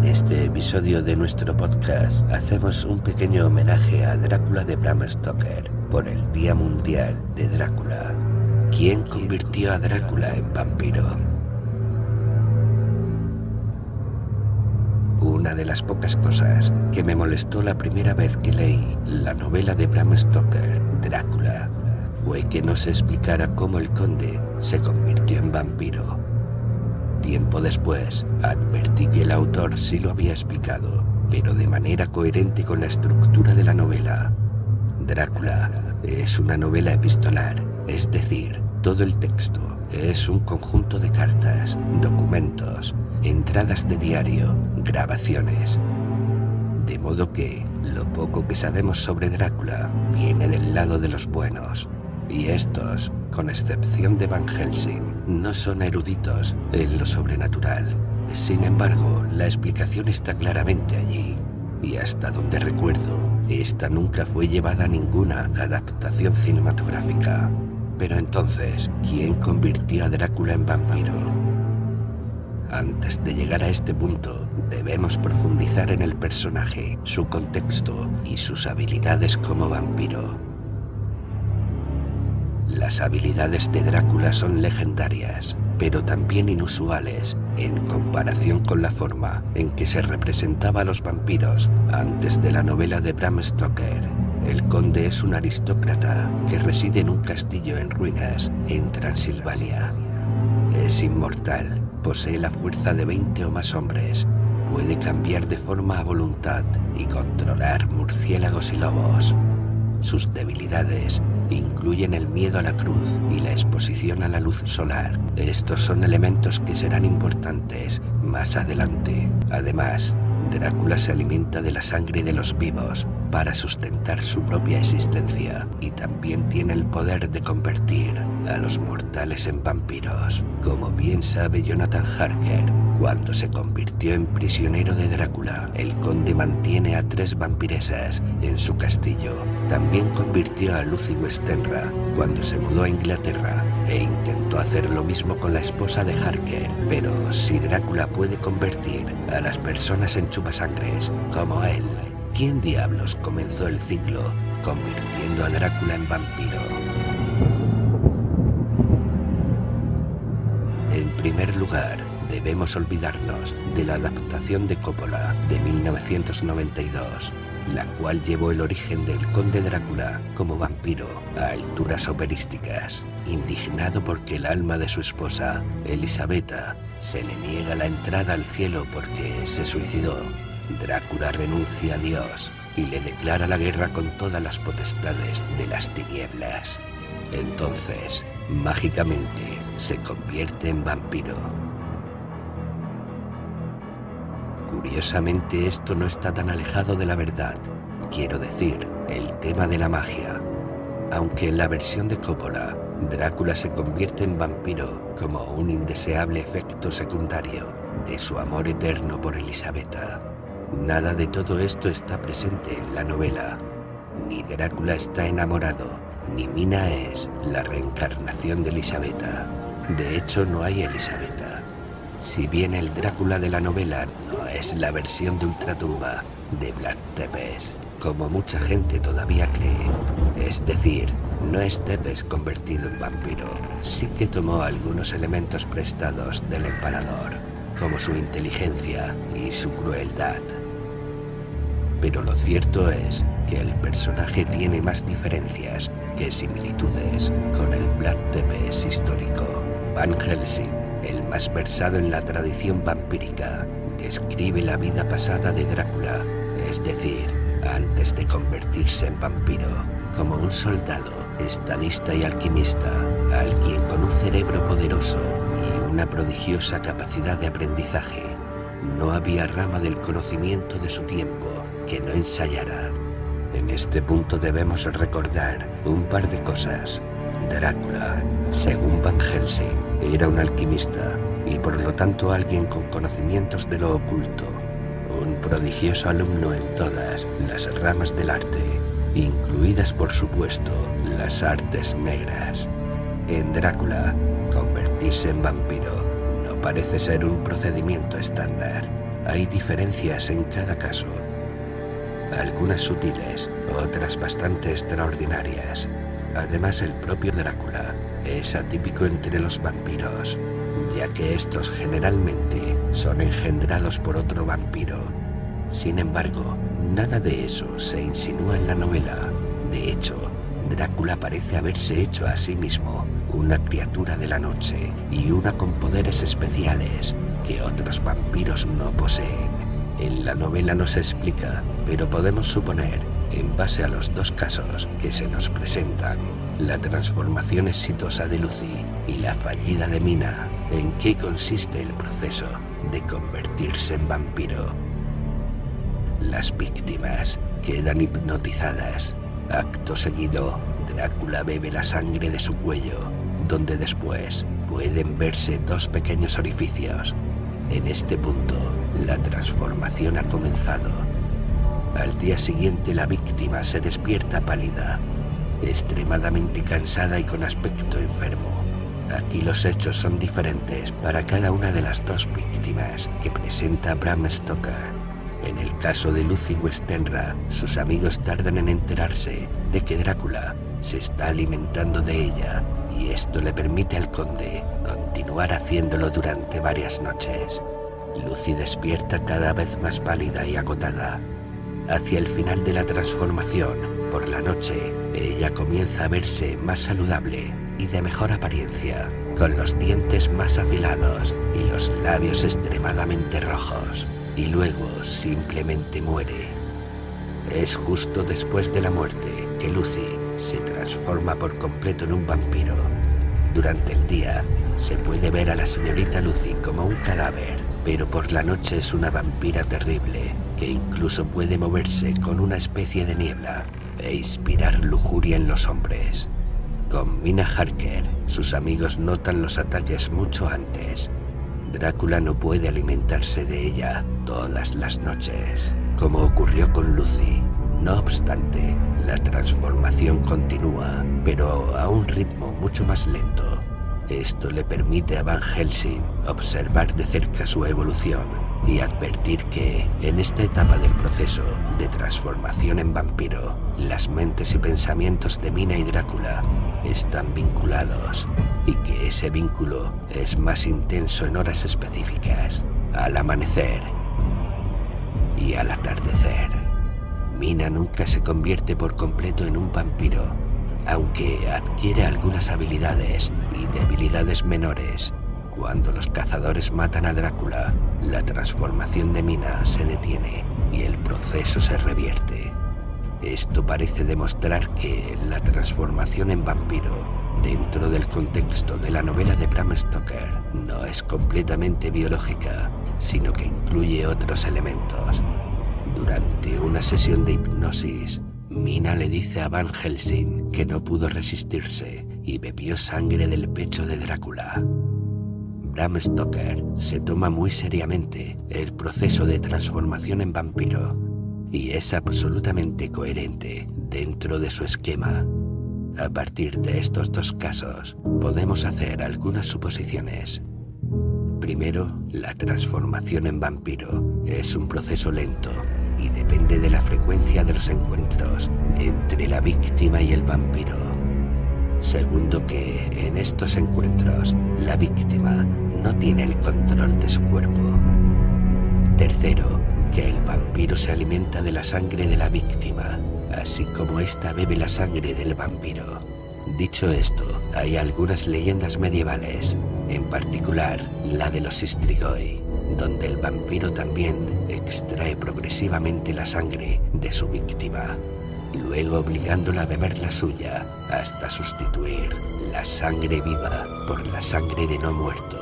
En este episodio de nuestro podcast hacemos un pequeño homenaje a Drácula de Bram Stoker por el Día Mundial de Drácula. ¿Quién convirtió a Drácula en vampiro? Una de las pocas cosas que me molestó la primera vez que leí la novela de Bram Stoker, Drácula, fue que no se explicara cómo el conde se convirtió en vampiro. Tiempo después, advertí que el autor sí lo había explicado, pero de manera coherente con la estructura de la novela. Drácula es una novela epistolar, es decir, todo el texto es un conjunto de cartas, documentos, entradas de diario, grabaciones. De modo que lo poco que sabemos sobre Drácula viene del lado de los buenos. Y estos, con excepción de Van Helsing, no son eruditos en lo sobrenatural. Sin embargo, la explicación está claramente allí. Y hasta donde recuerdo, esta nunca fue llevada a ninguna adaptación cinematográfica. Pero entonces, ¿quién convirtió a Drácula en vampiro? Antes de llegar a este punto, debemos profundizar en el personaje, su contexto y sus habilidades como vampiro. Las habilidades de Drácula son legendarias, pero también inusuales en comparación con la forma en que se representaba a los vampiros antes de la novela de Bram Stoker. El conde es un aristócrata que reside en un castillo en ruinas en Transilvania. Es inmortal, posee la fuerza de 20 o más hombres, puede cambiar de forma a voluntad y controlar murciélagos y lobos. Sus debilidades incluyen el miedo a la cruz y la exposición a la luz solar. Estos son elementos que serán importantes más adelante. Además, Drácula se alimenta de la sangre de los vivos para sustentar su propia existencia y también tiene el poder de convertir a los mortales en vampiros. Como bien sabe Jonathan Harker, cuando se convirtió en prisionero de Drácula, el conde mantiene a 3 vampiresas en su castillo. También convirtió a Lucy Westenra cuando se mudó a Inglaterra e intentó hacer lo mismo con la esposa de Harker. Pero si Drácula puede convertir a las personas en chupasangres, como él, ¿quién diablos comenzó el ciclo convirtiendo a Drácula en vampiro? En primer lugar, debemos olvidarnos de la adaptación de Coppola de 1992, la cual llevó el origen del conde Drácula como vampiro a alturas operísticas. Indignado porque el alma de su esposa, Elisabetta, se le niega la entrada al cielo porque se suicidó, Drácula renuncia a Dios y le declara la guerra con todas las potestades de las tinieblas. Entonces, mágicamente, se convierte en vampiro. Curiosamente, esto no está tan alejado de la verdad. Quiero decir, el tema de la magia. Aunque en la versión de Coppola, Drácula se convierte en vampiro como un indeseable efecto secundario de su amor eterno por Elisabetta. Nada de todo esto está presente en la novela. Ni Drácula está enamorado, ni Mina es la reencarnación de Elisabetta. De hecho, no hay Elisabetta. Si bien el Drácula de la novela no es la versión de ultratumba de Vlad Tepes, como mucha gente todavía cree, es decir, no es Tepes convertido en vampiro, sí que tomó algunos elementos prestados del Empalador, como su inteligencia y su crueldad. Pero lo cierto es que el personaje tiene más diferencias que similitudes con el Vlad Tepes histórico. Van Helsing, el más versado en la tradición vampírica, describe la vida pasada de Drácula, es decir, antes de convertirse en vampiro, como un soldado, estadista y alquimista, alguien con un cerebro poderoso y una prodigiosa capacidad de aprendizaje. No había rama del conocimiento de su tiempo que no ensayara. En este punto debemos recordar un par de cosas. Drácula, según Van Helsing, era un alquimista y por lo tanto alguien con conocimientos de lo oculto, un prodigioso alumno en todas las ramas del arte, incluidas por supuesto las artes negras. En Drácula, convertirse en vampiro no parece ser un procedimiento estándar. hay diferencias en cada caso. Algunas sutiles, otras bastante extraordinarias. Además, el propio Drácula es atípico entre los vampiros, ya que estos generalmente son engendrados por otro vampiro. Sin embargo, nada de eso se insinúa en la novela. De hecho, Drácula parece haberse hecho a sí mismo una criatura de la noche y una con poderes especiales que otros vampiros no poseen. En la novela no se explica, pero podemos suponer, en base a los dos casos que se nos presentan, la transformación exitosa de Lucy y la fallida de Mina, en qué consiste el proceso de convertirse en vampiro. Las víctimas quedan hipnotizadas. Acto seguido, Drácula bebe la sangre de su cuello, donde después pueden verse dos pequeños orificios. En este punto, la transformación ha comenzado. Al día siguiente, la víctima se despierta pálida, extremadamente cansada y con aspecto enfermo. Aquí los hechos son diferentes para cada una de las dos víctimas que presenta Bram Stoker. En el caso de Lucy Westenra, sus amigos tardan en enterarse de que Drácula se está alimentando de ella, y esto le permite al conde continuar haciéndolo durante varias noches. Lucy despierta cada vez más pálida y agotada. Hacia el final de la transformación, por la noche, ella comienza a verse más saludable y de mejor apariencia, con los dientes más afilados y los labios extremadamente rojos, y luego simplemente muere. Es justo después de la muerte que Lucy se transforma por completo en un vampiro. Durante el día se puede ver a la señorita Lucy como un cadáver, pero por la noche es una vampira terrible que incluso puede moverse con una especie de niebla e inspirar lujuria en los hombres. Con Mina Harker, sus amigos notan los ataques mucho antes. Drácula no puede alimentarse de ella todas las noches, como ocurrió con Lucy. No obstante, la transformación continúa, pero a un ritmo mucho más lento. Esto le permite a Van Helsing observar de cerca su evolución y advertir que, en esta etapa del proceso de transformación en vampiro, las mentes y pensamientos de Mina y Drácula están vinculados, y que ese vínculo es más intenso en horas específicas, al amanecer y al atardecer. Mina nunca se convierte por completo en un vampiro, aunque adquiere algunas habilidades y debilidades menores. Cuando los cazadores matan a Drácula, la transformación de Mina se detiene y el proceso se revierte. Esto parece demostrar que la transformación en vampiro, dentro del contexto de la novela de Bram Stoker, no es completamente biológica, sino que incluye otros elementos. Durante una sesión de hipnosis, Mina le dice a Van Helsing que no pudo resistirse y bebió sangre del pecho de Drácula. Bram Stoker se toma muy seriamente el proceso de transformación en vampiro y es absolutamente coherente dentro de su esquema. A partir de estos dos casos, podemos hacer algunas suposiciones. Primero, la transformación en vampiro es un proceso lento y depende de la frecuencia de los encuentros entre la víctima y el vampiro. Segundo, que en estos encuentros la víctima no tiene el control de su cuerpo. Tercero, que el vampiro se alimenta de la sangre de la víctima, así como ésta bebe la sangre del vampiro. Dicho esto, hay algunas leyendas medievales, en particular la de los Strigoi, donde el vampiro también extrae progresivamente la sangre de su víctima, luego obligándola a beber la suya hasta sustituir la sangre viva por la sangre de no muerto.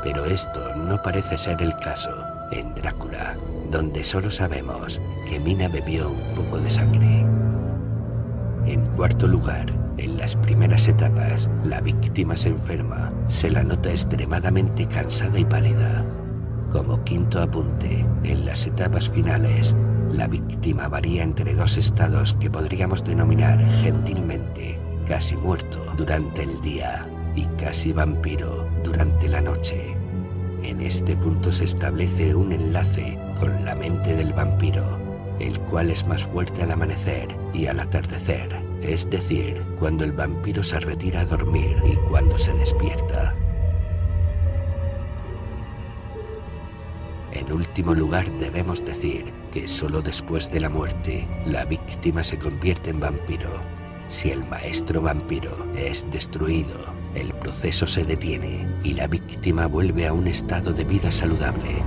Pero esto no parece ser el caso en Drácula, donde solo sabemos que Mina bebió un poco de sangre. En cuarto lugar, en las primeras etapas, la víctima se enferma, se la nota extremadamente cansada y pálida. Como quinto apunte, en las etapas finales, la víctima varía entre dos estados que podríamos denominar gentilmente casi muerto durante el día y casi vampiro durante la noche. En este punto se establece un enlace con la mente del vampiro, el cual es más fuerte al amanecer y al atardecer, es decir, cuando el vampiro se retira a dormir y cuando se despierta. En último lugar, debemos decir que solo después de la muerte, la víctima se convierte en vampiro. Si el maestro vampiro es destruido, el proceso se detiene y la víctima vuelve a un estado de vida saludable.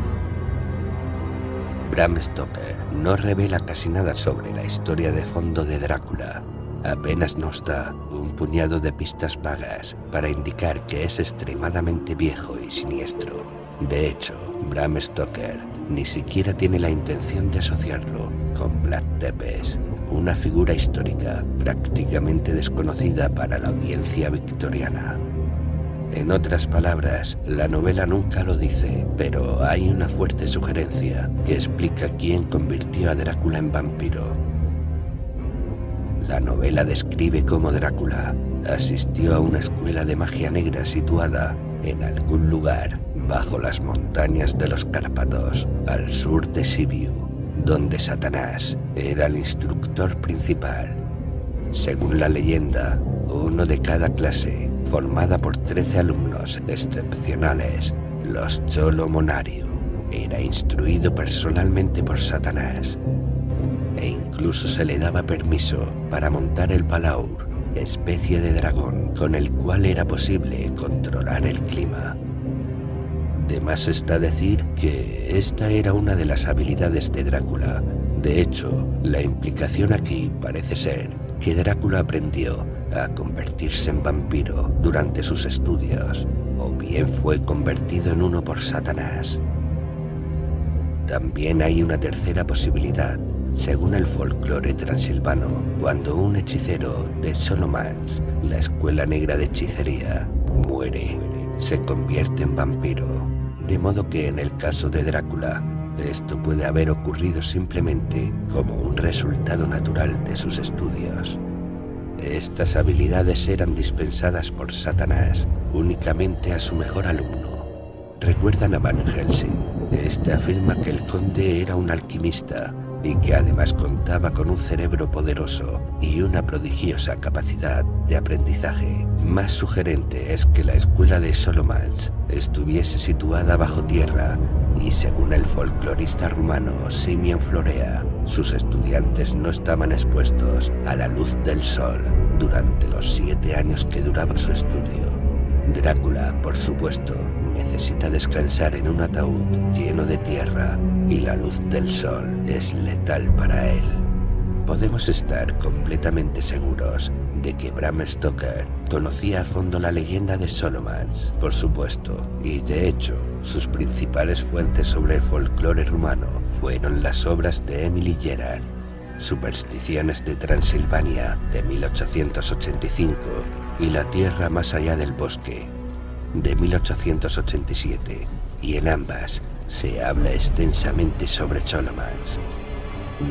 Bram Stoker no revela casi nada sobre la historia de fondo de Drácula. Apenas nos da un puñado de pistas vagas para indicar que es extremadamente viejo y siniestro. De hecho, Bram Stoker ni siquiera tiene la intención de asociarlo con Vlad Tepes, una figura histórica prácticamente desconocida para la audiencia victoriana. En otras palabras, la novela nunca lo dice, pero hay una fuerte sugerencia que explica quién convirtió a Drácula en vampiro. La novela describe cómo Drácula asistió a una escuela de magia negra situada en algún lugar bajo las montañas de los Cárpatos, al sur de Sibiu, donde Satanás era el instructor principal. Según la leyenda, uno de cada clase, formada por 13 alumnos excepcionales, los Cholo Monariu, era instruido personalmente por Satanás, e incluso se le daba permiso para montar el Palaur, especie de dragón con el cual era posible controlar el clima. De más está decir que esta era una de las habilidades de Drácula. De hecho, la implicación aquí parece ser que Drácula aprendió a convertirse en vampiro durante sus estudios, o bien fue convertido en uno por Satanás. También hay una tercera posibilidad. Según el folclore transilvano, cuando un hechicero de Solomans, la escuela negra de hechicería, muere, se convierte en vampiro. De modo que en el caso de Drácula, esto puede haber ocurrido simplemente como un resultado natural de sus estudios. Estas habilidades eran dispensadas por Satanás únicamente a su mejor alumno. ¿Recuerdan a Van Helsing? Este afirma que el conde era un alquimista y que además contaba con un cerebro poderoso y una prodigiosa capacidad de aprendizaje. Más sugerente es que la escuela de Solomans estuviese situada bajo tierra y, según el folclorista rumano Simion Florea, sus estudiantes no estaban expuestos a la luz del sol durante los 7 años que duraba su estudio. Drácula, por supuesto, necesita descansar en un ataúd lleno de tierra y la luz del sol es letal para él. Podemos estar completamente seguros de que Bram Stoker conocía a fondo la leyenda de Solomans, por supuesto, y de hecho, sus principales fuentes sobre el folclore rumano fueron las obras de Emily Gerard, Supersticiones de Transilvania, de 1885, y La tierra más allá del bosque, de 1887, y en ambas se habla extensamente sobre Solomans.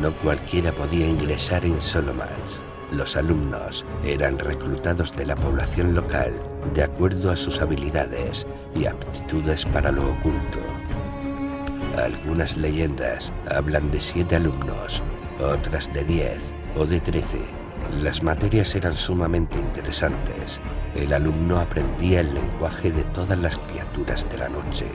No cualquiera podía ingresar en Solomans. Los alumnos eran reclutados de la población local de acuerdo a sus habilidades y aptitudes para lo oculto. Algunas leyendas hablan de 7 alumnos, otras de 10 o de 13. Las materias eran sumamente interesantes. El alumno aprendía el lenguaje de todas las criaturas de la noche,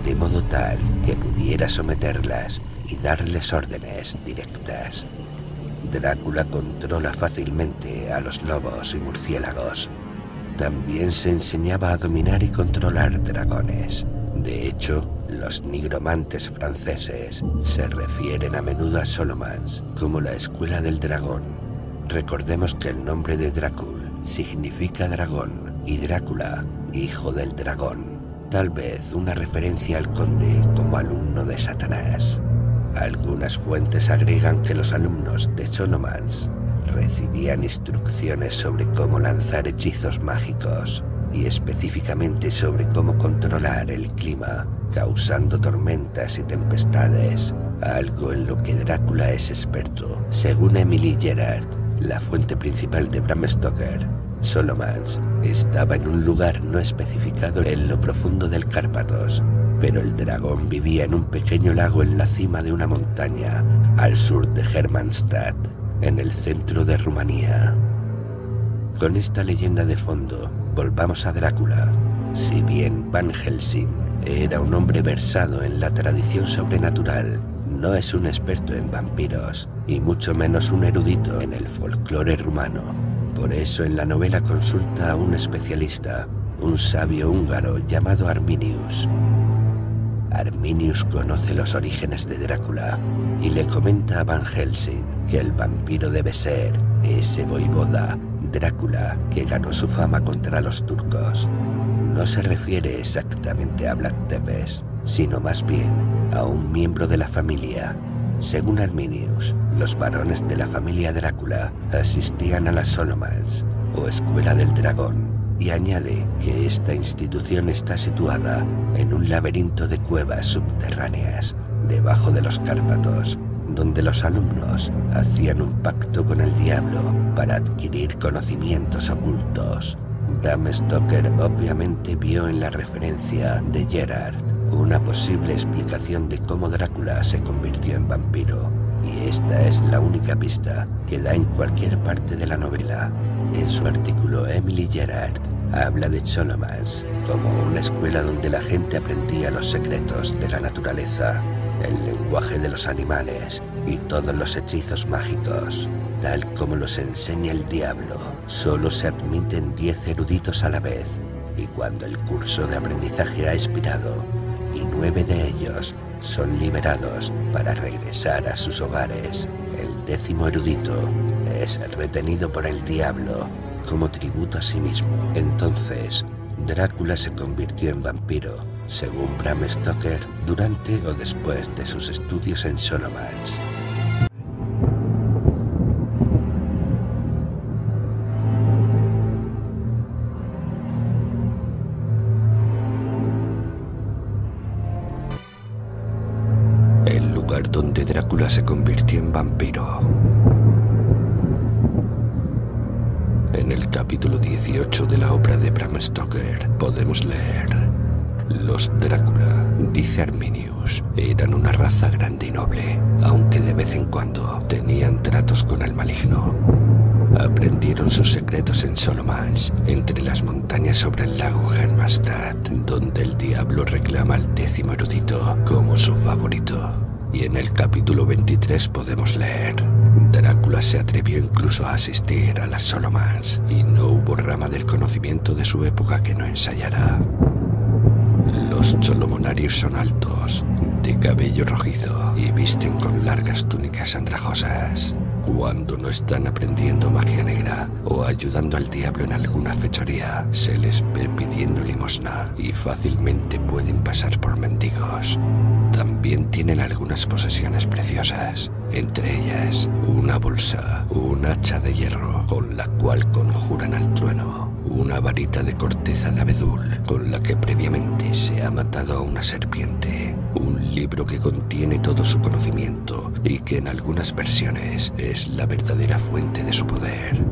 de modo tal que pudiera someterlas y darles órdenes directas. Drácula controla fácilmente a los lobos y murciélagos. También se enseñaba a dominar y controlar dragones. De hecho, los nigromantes franceses se refieren a menudo a Solomans como la escuela del dragón. Recordemos que el nombre de Drácul significa dragón y Drácula, hijo del dragón. Tal vez una referencia al conde como alumno de Satanás. Algunas fuentes agregan que los alumnos de Solomans recibían instrucciones sobre cómo lanzar hechizos mágicos y específicamente sobre cómo controlar el clima, causando tormentas y tempestades, algo en lo que Drácula es experto. Según Emily Gerard, la fuente principal de Bram Stoker, Solomans estaba en un lugar no especificado en lo profundo del Cárpatos, pero el dragón vivía en un pequeño lago en la cima de una montaña, al sur de Hermannstadt, en el centro de Rumanía. Con esta leyenda de fondo, volvamos a Drácula. Si bien Van Helsing era un hombre versado en la tradición sobrenatural, no es un experto en vampiros, y mucho menos un erudito en el folclore rumano. Por eso en la novela consulta a un especialista, un sabio húngaro llamado Arminius. Arminius conoce los orígenes de Drácula y le comenta a Van Helsing que el vampiro debe ser ese voivoda, Drácula, que ganó su fama contra los turcos. No se refiere exactamente a Vlad Tepes, sino más bien a un miembro de la familia. Según Arminius, los varones de la familia Drácula asistían a la Solomons, o Escuela del Dragón, y añade que esta institución está situada en un laberinto de cuevas subterráneas debajo de los Cárpatos, donde los alumnos hacían un pacto con el diablo para adquirir conocimientos ocultos. Bram Stoker obviamente vio en la referencia de Gerard una posible explicación de cómo Drácula se convirtió en vampiro, y esta es la única pista que da en cualquier parte de la novela. En su artículo, Emily Gerard habla de Solomons como una escuela donde la gente aprendía los secretos de la naturaleza, el lenguaje de los animales y todos los hechizos mágicos. Tal como los enseña el diablo, solo se admiten 10 eruditos a la vez, y cuando el curso de aprendizaje ha expirado, y 9 de ellos son liberados para regresar a sus hogares, el 10º erudito es retenido por el diablo como tributo a sí mismo. Entonces, Drácula se convirtió en vampiro, según Bram Stoker, durante o después de sus estudios en Solomons. El lugar donde Drácula se convirtió en vampiro. En el capítulo 18 de la obra de Bram Stoker podemos leer: los Drácula, dice Arminius, eran una raza grande y noble, aunque de vez en cuando tenían tratos con el maligno. Aprendieron sus secretos en Solomons, entre las montañas sobre el lago Hermannstadt, donde el diablo reclama al 10º erudito como su favorito. Y en el capítulo 23 podemos leer: Drácula se atrevió incluso a asistir a las Solomons, y no hubo rama del conocimiento de su época que no ensayara. Los solomonarios son altos, de cabello rojizo, y visten con largas túnicas andrajosas. Cuando no están aprendiendo magia negra o ayudando al diablo en alguna fechoría, se les ve pidiendo limosna y fácilmente pueden pasar por mendigos. También tienen algunas posesiones preciosas, entre ellas una bolsa, un hacha de hierro con la cual conjuran al trueno, una varita de corteza de abedul con la que previamente se ha matado a una serpiente, un libro que contiene todo su conocimiento y que en algunas versiones es la verdadera fuente de su poder.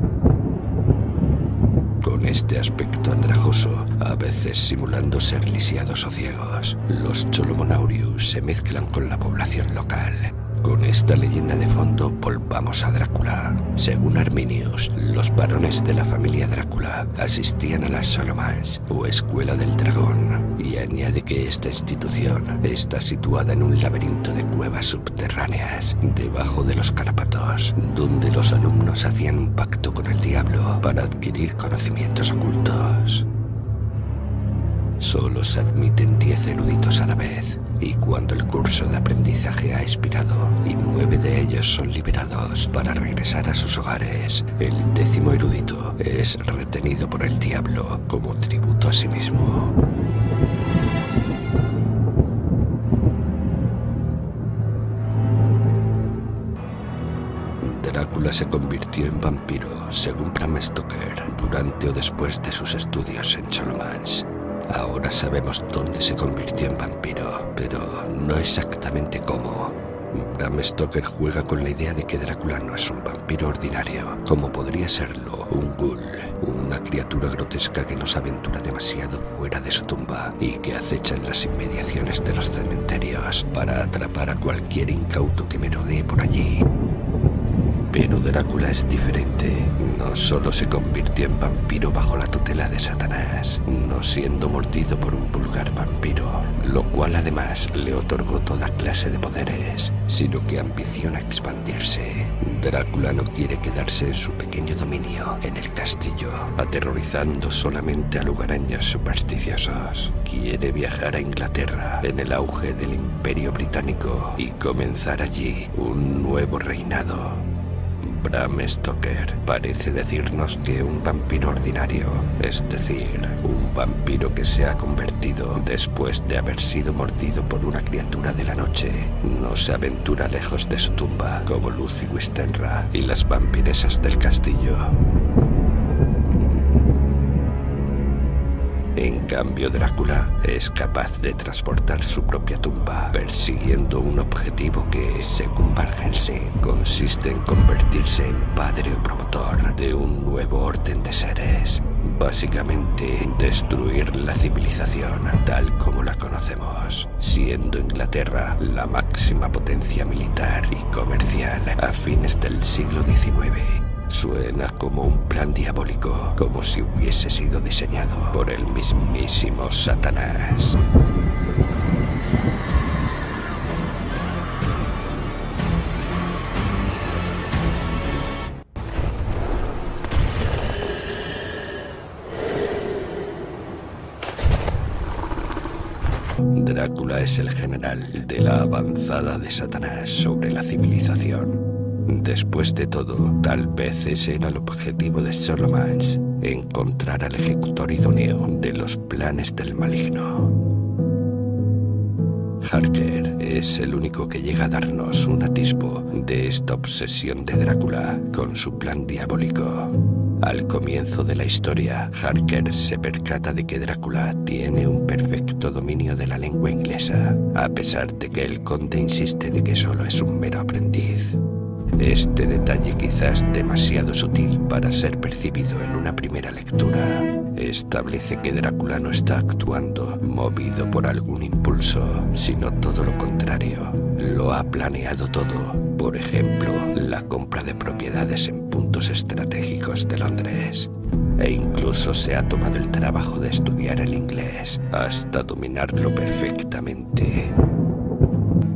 Con este aspecto andrajoso, a veces simulando ser lisiados o ciegos, los Solomonaurius se mezclan con la población local. Con esta leyenda de fondo, volvamos a Drácula. Según Arminius, los varones de la familia Drácula asistían a las Solomons, o Escuela del Dragón, y añade que esta institución está situada en un laberinto de cuevas subterráneas, debajo de los Cárpatos, donde los alumnos hacían un pacto con el diablo para adquirir conocimientos ocultos. Solo se admiten 10 eruditos a la vez, y cuando el curso de aprendizaje ha expirado y 9 de ellos son liberados para regresar a sus hogares, el 10º erudito es retenido por el diablo como tributo a sí mismo. Drácula se convirtió en vampiro, según Bram Stoker, durante o después de sus estudios en Solomons. Ahora sabemos dónde se convirtió en vampiro, pero no exactamente cómo. Bram Stoker juega con la idea de que Drácula no es un vampiro ordinario, como podría serlo un ghoul, una criatura grotesca que no se aventura demasiado fuera de su tumba y que acecha en las inmediaciones de los cementerios para atrapar a cualquier incauto que merodee por allí. Pero Drácula es diferente. No solo se convirtió en vampiro bajo la tutela de Satanás, no siendo mordido por un vulgar vampiro, lo cual además le otorgó toda clase de poderes, sino que ambiciona expandirse. Drácula no quiere quedarse en su pequeño dominio, en el castillo, aterrorizando solamente a lugareños supersticiosos. Quiere viajar a Inglaterra, en el auge del Imperio Británico, y comenzar allí un nuevo reinado. Bram Stoker parece decirnos que un vampiro ordinario, es decir, un vampiro que se ha convertido después de haber sido mordido por una criatura de la noche, no se aventura lejos de su tumba como Lucy Westenra y las vampiresas del castillo. En cambio, Drácula es capaz de transportar su propia tumba, persiguiendo un objetivo que, según Van Helsing, consiste en convertirse en padre o promotor de un nuevo orden de seres. Básicamente, destruir la civilización tal como la conocemos, siendo Inglaterra la máxima potencia militar y comercial a fines del siglo XIX. Suena como un plan diabólico, como si hubiese sido diseñado por el mismísimo Satanás. Drácula es el general de la avanzada de Satanás sobre la civilización. Después de todo, tal vez ese era el objetivo de Solomons, encontrar al ejecutor idóneo de los planes del maligno. Harker es el único que llega a darnos un atisbo de esta obsesión de Drácula con su plan diabólico. Al comienzo de la historia, Harker se percata de que Drácula tiene un perfecto dominio de la lengua inglesa, a pesar de que el conde insiste de que solo es un mero aprendiz. Este detalle, quizás demasiado sutil para ser percibido en una primera lectura, establece que Drácula no está actuando movido por algún impulso, sino todo lo contrario. Lo ha planeado todo. Por ejemplo, la compra de propiedades en puntos estratégicos de Londres. E incluso se ha tomado el trabajo de estudiar el inglés hasta dominarlo perfectamente.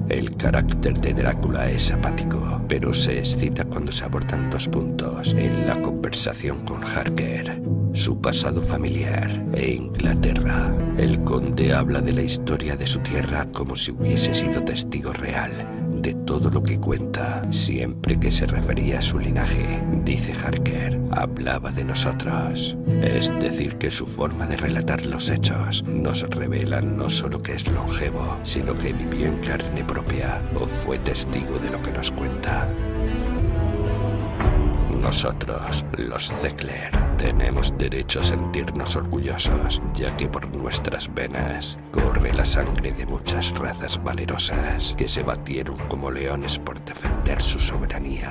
El carácter de Drácula es apático, pero se excita cuando se abordan dos puntos en la conversación con Harker: su pasado familiar e Inglaterra. El conde habla de la historia de su tierra como si hubiese sido testigo real de todo lo que cuenta. Siempre que se refería a su linaje, dice Harker, hablaba de nosotros. Es decir, que su forma de relatar los hechos nos revela no solo que es longevo, sino que vivió en carne propia o fue testigo de lo que nos cuenta. Nosotros, los Zekler, tenemos derecho a sentirnos orgullosos, ya que por nuestras venas corre la sangre de muchas razas valerosas que se batieron como leones por defender su soberanía.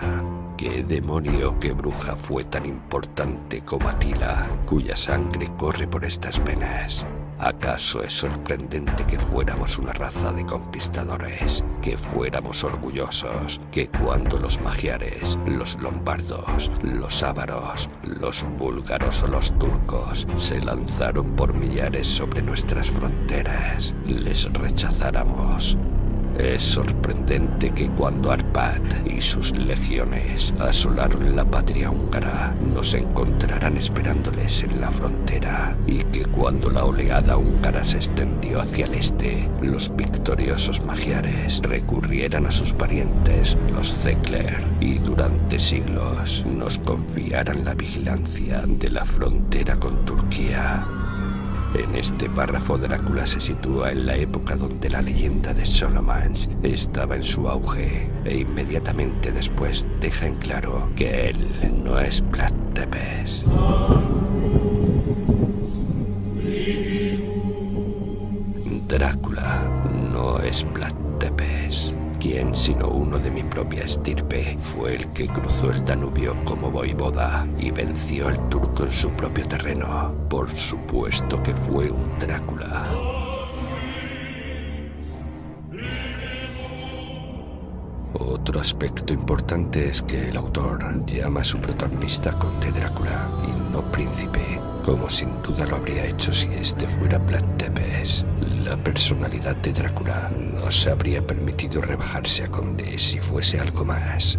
¿Qué demonio o qué bruja fue tan importante como Atila, cuya sangre corre por estas venas? ¿Acaso es sorprendente que fuéramos una raza de conquistadores, que fuéramos orgullosos, que cuando los magiares, los lombardos, los ávaros, los búlgaros o los turcos se lanzaron por millares sobre nuestras fronteras, les rechazáramos? Es sorprendente que cuando Arpad y sus legiones asolaron la patria húngara, nos encontraran esperándoles en la frontera, y que cuando la oleada húngara se extendió hacia el este, los victoriosos magiares recurrieran a sus parientes, los Zekler, y durante siglos nos confiaran la vigilancia de la frontera con Turquía. En este párrafo, Drácula se sitúa en la época donde la leyenda de Solomons estaba en su auge, e inmediatamente después deja en claro que él no es Vlad Tepes. Drácula no es Vlad Tepes. ¿Quién sino uno de mi propia estirpe fue el que cruzó el Danubio como voivoda y venció al turco en su propio terreno? Por supuesto que fue un Drácula. Otro aspecto importante es que el autor llama a su protagonista Conde Drácula y no Príncipe, como sin duda lo habría hecho si este fuera Vlad Tepes. La personalidad de Drácula no se habría permitido rebajarse a Conde si fuese algo más.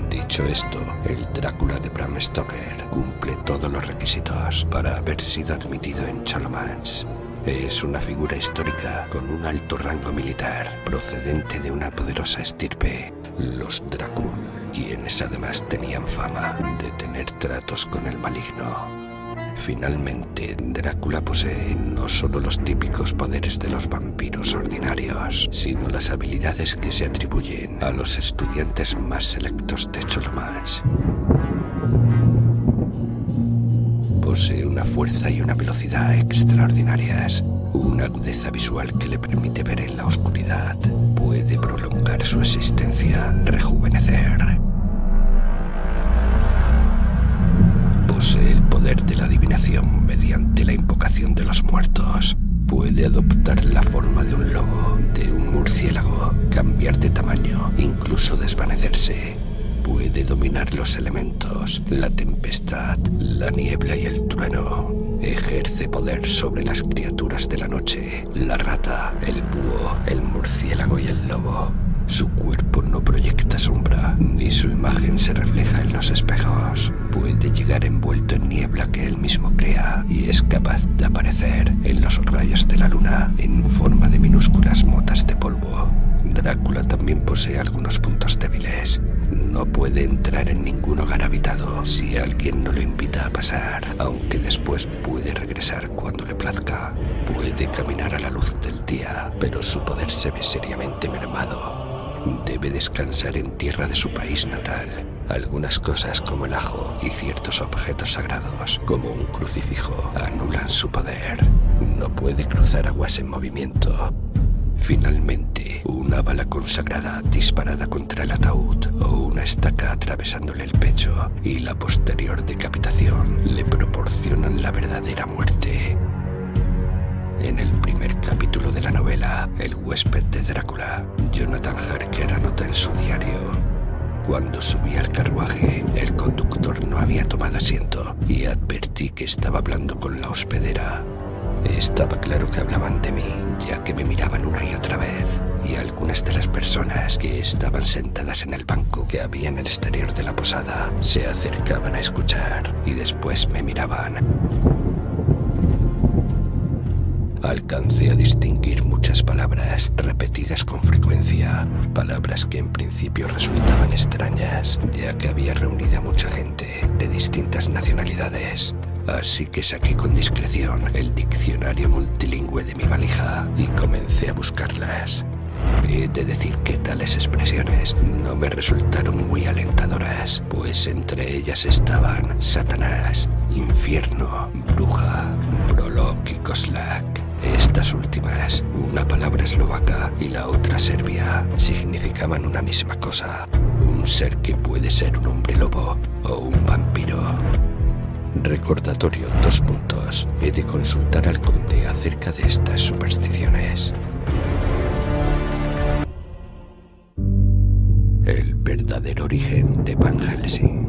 Dicho esto, el Drácula de Bram Stoker cumple todos los requisitos para haber sido admitido en Cholomans. Es una figura histórica con un alto rango militar, procedente de una poderosa estirpe, los Drácul, quienes además tenían fama de tener tratos con el maligno. Finalmente, Drácula posee no solo los típicos poderes de los vampiros ordinarios, sino las habilidades que se atribuyen a los estudiantes más selectos de Cholomans. Posee una fuerza y una velocidad extraordinarias, una agudeza visual que le permite ver en la oscuridad. Puede prolongar su existencia, rejuvenecer. Posee el poder de la adivinación mediante la invocación de los muertos. Puede adoptar la forma de un lobo, de un murciélago, cambiar de tamaño, incluso desvanecerse. Puede dominar los elementos, la tempestad, la niebla y el trueno. Ejerce poder sobre las criaturas de la noche, la rata, el búho, el murciélago y el lobo. Su cuerpo no proyecta sombra, ni su imagen se refleja en los espejos. Puede llegar envuelto en niebla que él mismo crea y es capaz de aparecer en los rayos de la luna en forma de minúsculas motas de polvo. Drácula también posee algunos puntos débiles. No puede entrar en ningún hogar habitado si alguien no lo invita a pasar, aunque después puede regresar cuando le plazca. Puede caminar a la luz del día, pero su poder se ve seriamente mermado. Debe descansar en tierra de su país natal. Algunas cosas como el ajo y ciertos objetos sagrados, como un crucifijo, anulan su poder. No puede cruzar aguas en movimiento. Finalmente, una bala consagrada disparada contra el ataúd o una estaca atravesándole el pecho y la posterior decapitación le proporcionan la verdadera muerte. En el primer capítulo de la novela, el huésped de Drácula, Jonathan Harker anota en su diario: cuando subí al carruaje, el conductor no había tomado asiento y advertí que estaba hablando con la hospedera. Estaba claro que hablaban de mí, ya que me miraban una y otra vez, y algunas de las personas que estaban sentadas en el banco que había en el exterior de la posada se acercaban a escuchar y después me miraban. Alcancé a distinguir muchas palabras repetidas con frecuencia, palabras que en principio resultaban extrañas, ya que había reunido a mucha gente de distintas nacionalidades. Así que saqué con discreción el diccionario multilingüe de mi valija y comencé a buscarlas. He de decir que tales expresiones no me resultaron muy alentadoras, pues entre ellas estaban Satanás, infierno, bruja, brolok y koslak. Estas últimas, una palabra eslovaca y la otra serbia, significaban una misma cosa: un ser que puede ser un hombre lobo o un vampiro. Recordatorio: He de consultar al conde acerca de estas supersticiones. El verdadero origen de Van Helsing.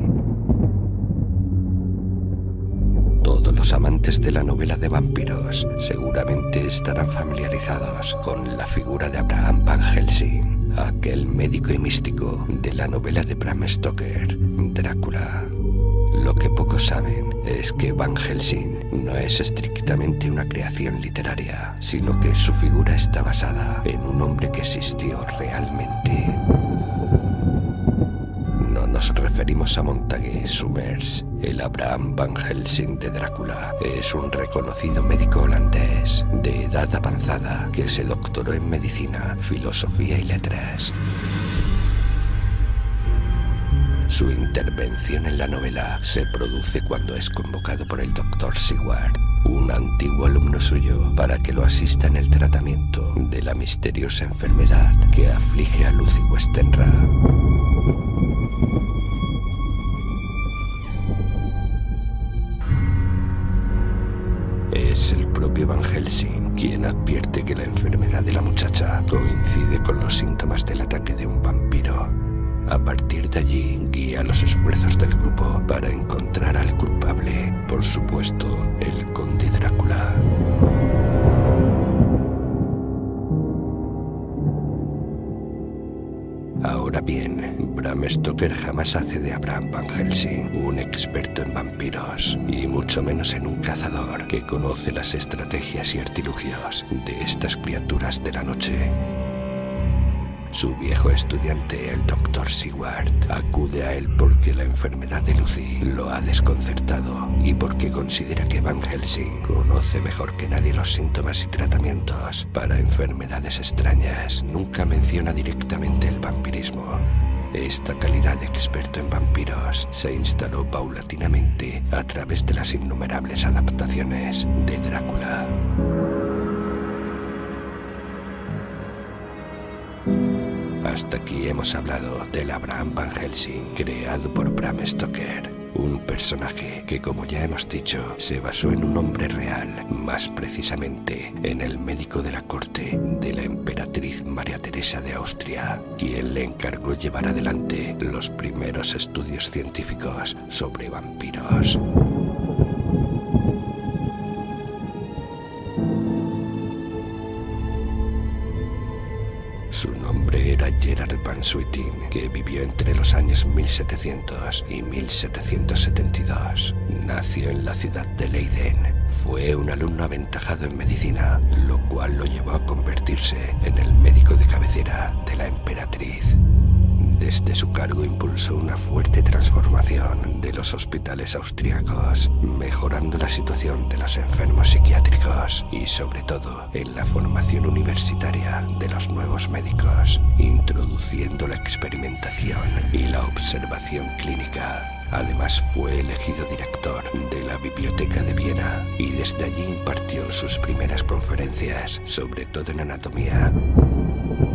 Todos los amantes de la novela de vampiros seguramente estarán familiarizados con la figura de Abraham Van Helsing, aquel médico y místico de la novela de Bram Stoker, Drácula. Lo que pocos saben es que Van Helsing no es estrictamente una creación literaria, sino que su figura está basada en un hombre que existió realmente. No nos referimos a Montague Summers. El Abraham Van Helsing de Drácula es un reconocido médico holandés de edad avanzada que se doctoró en medicina, filosofía y letras. Su intervención en la novela se produce cuando es convocado por el Dr. Sigward, un antiguo alumno suyo, para que lo asista en el tratamiento de la misteriosa enfermedad que aflige a Lucy Westenra. Es el propio Van Helsing quien advierte que la enfermedad de la muchacha coincide con los síntomas del ataque de un vampiro. A partir de allí, guía los esfuerzos del grupo para encontrar al culpable, por supuesto, el Conde Drácula. Ahora bien, Bram Stoker jamás hace de Abraham Van Helsing un experto en vampiros, y mucho menos en un cazador que conoce las estrategias y artilugios de estas criaturas de la noche. Su viejo estudiante, el Dr. Seward, acude a él porque la enfermedad de Lucy lo ha desconcertado y porque considera que Van Helsing conoce mejor que nadie los síntomas y tratamientos para enfermedades extrañas. Nunca menciona directamente el vampirismo. Esta calidad de experto en vampiros se instaló paulatinamente a través de las innumerables adaptaciones de Drácula. Hasta aquí hemos hablado del Abraham Van Helsing, creado por Bram Stoker, un personaje que, como ya hemos dicho, se basó en un hombre real, más precisamente en el médico de la corte de la emperatriz María Teresa de Austria, quien le encargó llevar adelante los primeros estudios científicos sobre vampiros. Su nombre era Gerard Van Swieten, que vivió entre los años 1700 y 1772. Nació en la ciudad de Leiden. Fue un alumno aventajado en medicina, lo cual lo llevó a convertirse en el médico de cabecera de la emperatriz. Desde su cargo impulsó una fuerte transformación de los hospitales austriacos, mejorando la situación de los enfermos psiquiátricos y, sobre todo, en la formación universitaria de los nuevos médicos, introduciendo la experimentación y la observación clínica. Además, fue elegido director de la Biblioteca de Viena y desde allí impartió sus primeras conferencias, sobre todo en anatomía.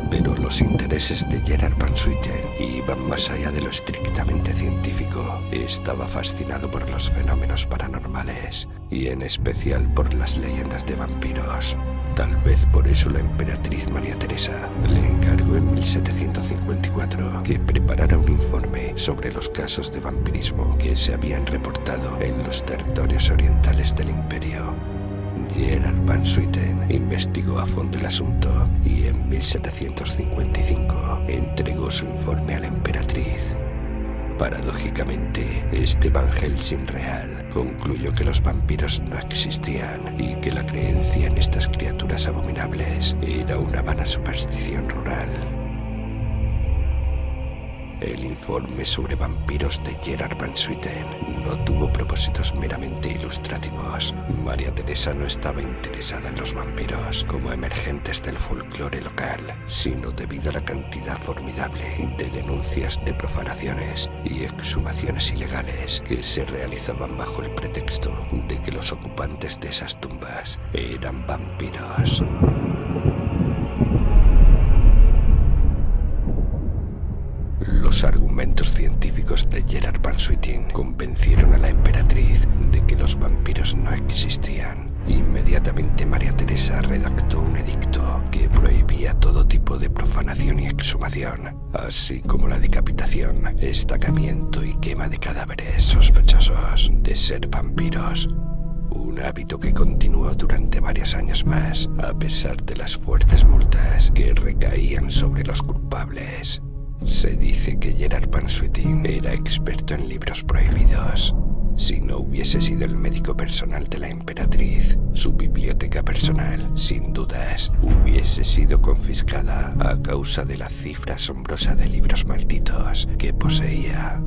Pero los intereses de Gerard Van Swieten iban más allá de lo estrictamente científico. Estaba fascinado por los fenómenos paranormales y en especial por las leyendas de vampiros. Tal vez por eso la emperatriz María Teresa le encargó en 1754 que preparara un informe sobre los casos de vampirismo que se habían reportado en los territorios orientales del imperio. Gerard Van Swieten investigó a fondo el asunto y en 1755 entregó su informe a la emperatriz. Paradójicamente, este Van Helsing real concluyó que los vampiros no existían y que la creencia en estas criaturas abominables era una vana superstición rural. El informe sobre vampiros de Gerard Van Swieten no tuvo propósitos meramente ilustrativos. María Teresa no estaba interesada en los vampiros como emergentes del folclore local, sino debido a la cantidad formidable de denuncias de profanaciones y exhumaciones ilegales que se realizaban bajo el pretexto de que los ocupantes de esas tumbas eran vampiros. Los argumentos científicos de Gerard Van Swieten convencieron a la emperatriz de que los vampiros no existían. Inmediatamente María Teresa redactó un edicto que prohibía todo tipo de profanación y exhumación, así como la decapitación, estacamiento y quema de cadáveres sospechosos de ser vampiros. Un hábito que continuó durante varios años más, a pesar de las fuertes multas que recaían sobre los culpables. Se dice que Gerard Van Swieten era experto en libros prohibidos. Si no hubiese sido el médico personal de la emperatriz, su biblioteca personal, sin dudas, hubiese sido confiscada a causa de la cifra asombrosa de libros malditos que poseía.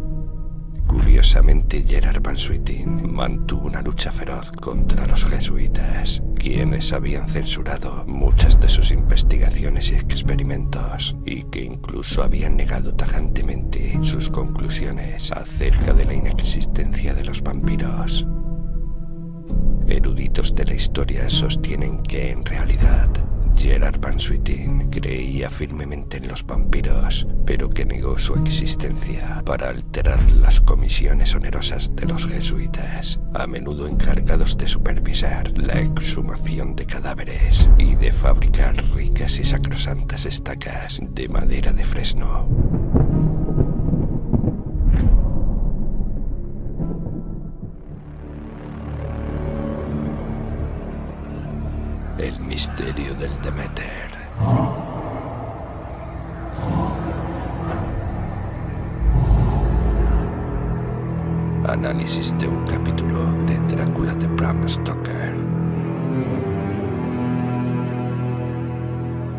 Curiosamente, Gerard Van Swieten mantuvo una lucha feroz contra los jesuitas, quienes habían censurado muchas de sus investigaciones y experimentos, y que incluso habían negado tajantemente sus conclusiones acerca de la inexistencia de los vampiros. Eruditos de la historia sostienen que, en realidad, Gerard Van Swieten creía firmemente en los vampiros, pero que negó su existencia para alterar las comisiones onerosas de los jesuitas, a menudo encargados de supervisar la exhumación de cadáveres y de fabricar ricas y sacrosantas estacas de madera de fresno. El misterio del Demeter. Análisis de un capítulo de Drácula de Bram Stoker.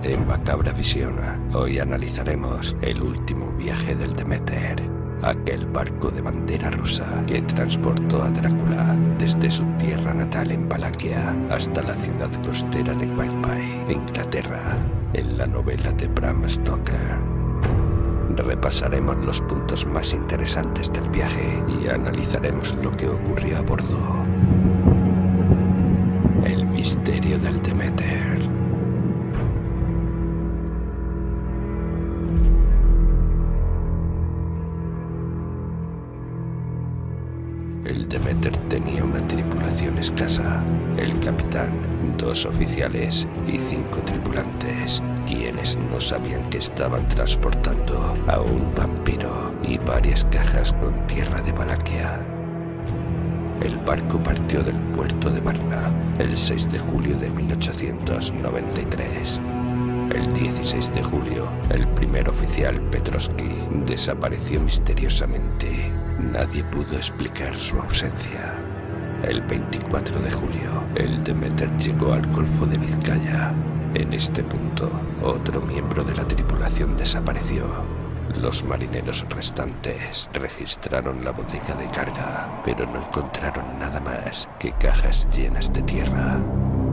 En Macabra Visión, hoy analizaremos el último viaje del Demeter, aquel barco de bandera rusa que transportó a Drácula desde su tierra natal en Valaquia hasta la ciudad costera de Whitby, Inglaterra, en la novela de Bram Stoker. Repasaremos los puntos más interesantes del viaje y analizaremos lo que ocurrió a bordo. El misterio del Demeter. El Demeter tenía una tripulación escasa, el capitán, 2 oficiales y 5 tripulantes, quienes no sabían que estaban transportando a un vampiro y varias cajas con tierra de Valaquia. El barco partió del puerto de Varna el 6 de julio de 1893. El 16 de julio, el primer oficial Petrovsky desapareció misteriosamente. Nadie pudo explicar su ausencia. El 24 de julio, el Demeter llegó al Golfo de Vizcaya. En este punto, otro miembro de la tripulación desapareció. Los marineros restantes registraron la bodega de carga, pero no encontraron nada más que cajas llenas de tierra.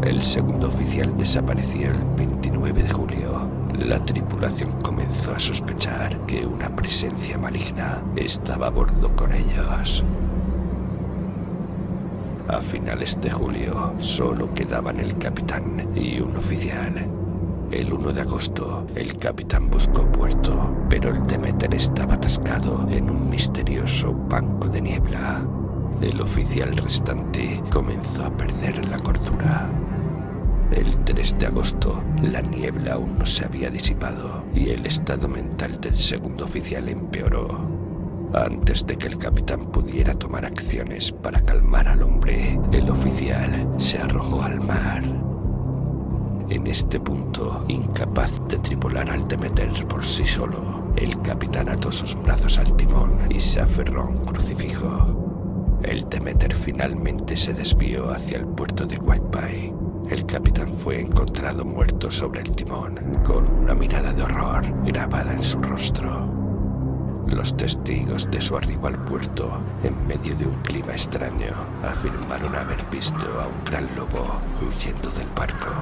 El segundo oficial desapareció el 29 de julio. La tripulación comenzó a sospechar que una presencia maligna estaba a bordo con ellos. A finales de julio, solo quedaban el capitán y un oficial. El 1 de agosto, el capitán buscó puerto, pero el Demeter estaba atascado en un misterioso banco de niebla. El oficial restante comenzó a perder la cordura. El 3 de agosto, la niebla aún no se había disipado y el estado mental del segundo oficial empeoró. Antes de que el capitán pudiera tomar acciones para calmar al hombre, el oficial se arrojó al mar. En este punto, incapaz de tripular al Demeter por sí solo, el capitán ató sus brazos al timón y se aferró a un crucifijo. El Demeter finalmente se desvió hacia el puerto de Whitby. El capitán fue encontrado muerto sobre el timón, con una mirada de horror grabada en su rostro. Los testigos de su arribo al puerto, en medio de un clima extraño, afirmaron haber visto a un gran lobo huyendo del barco.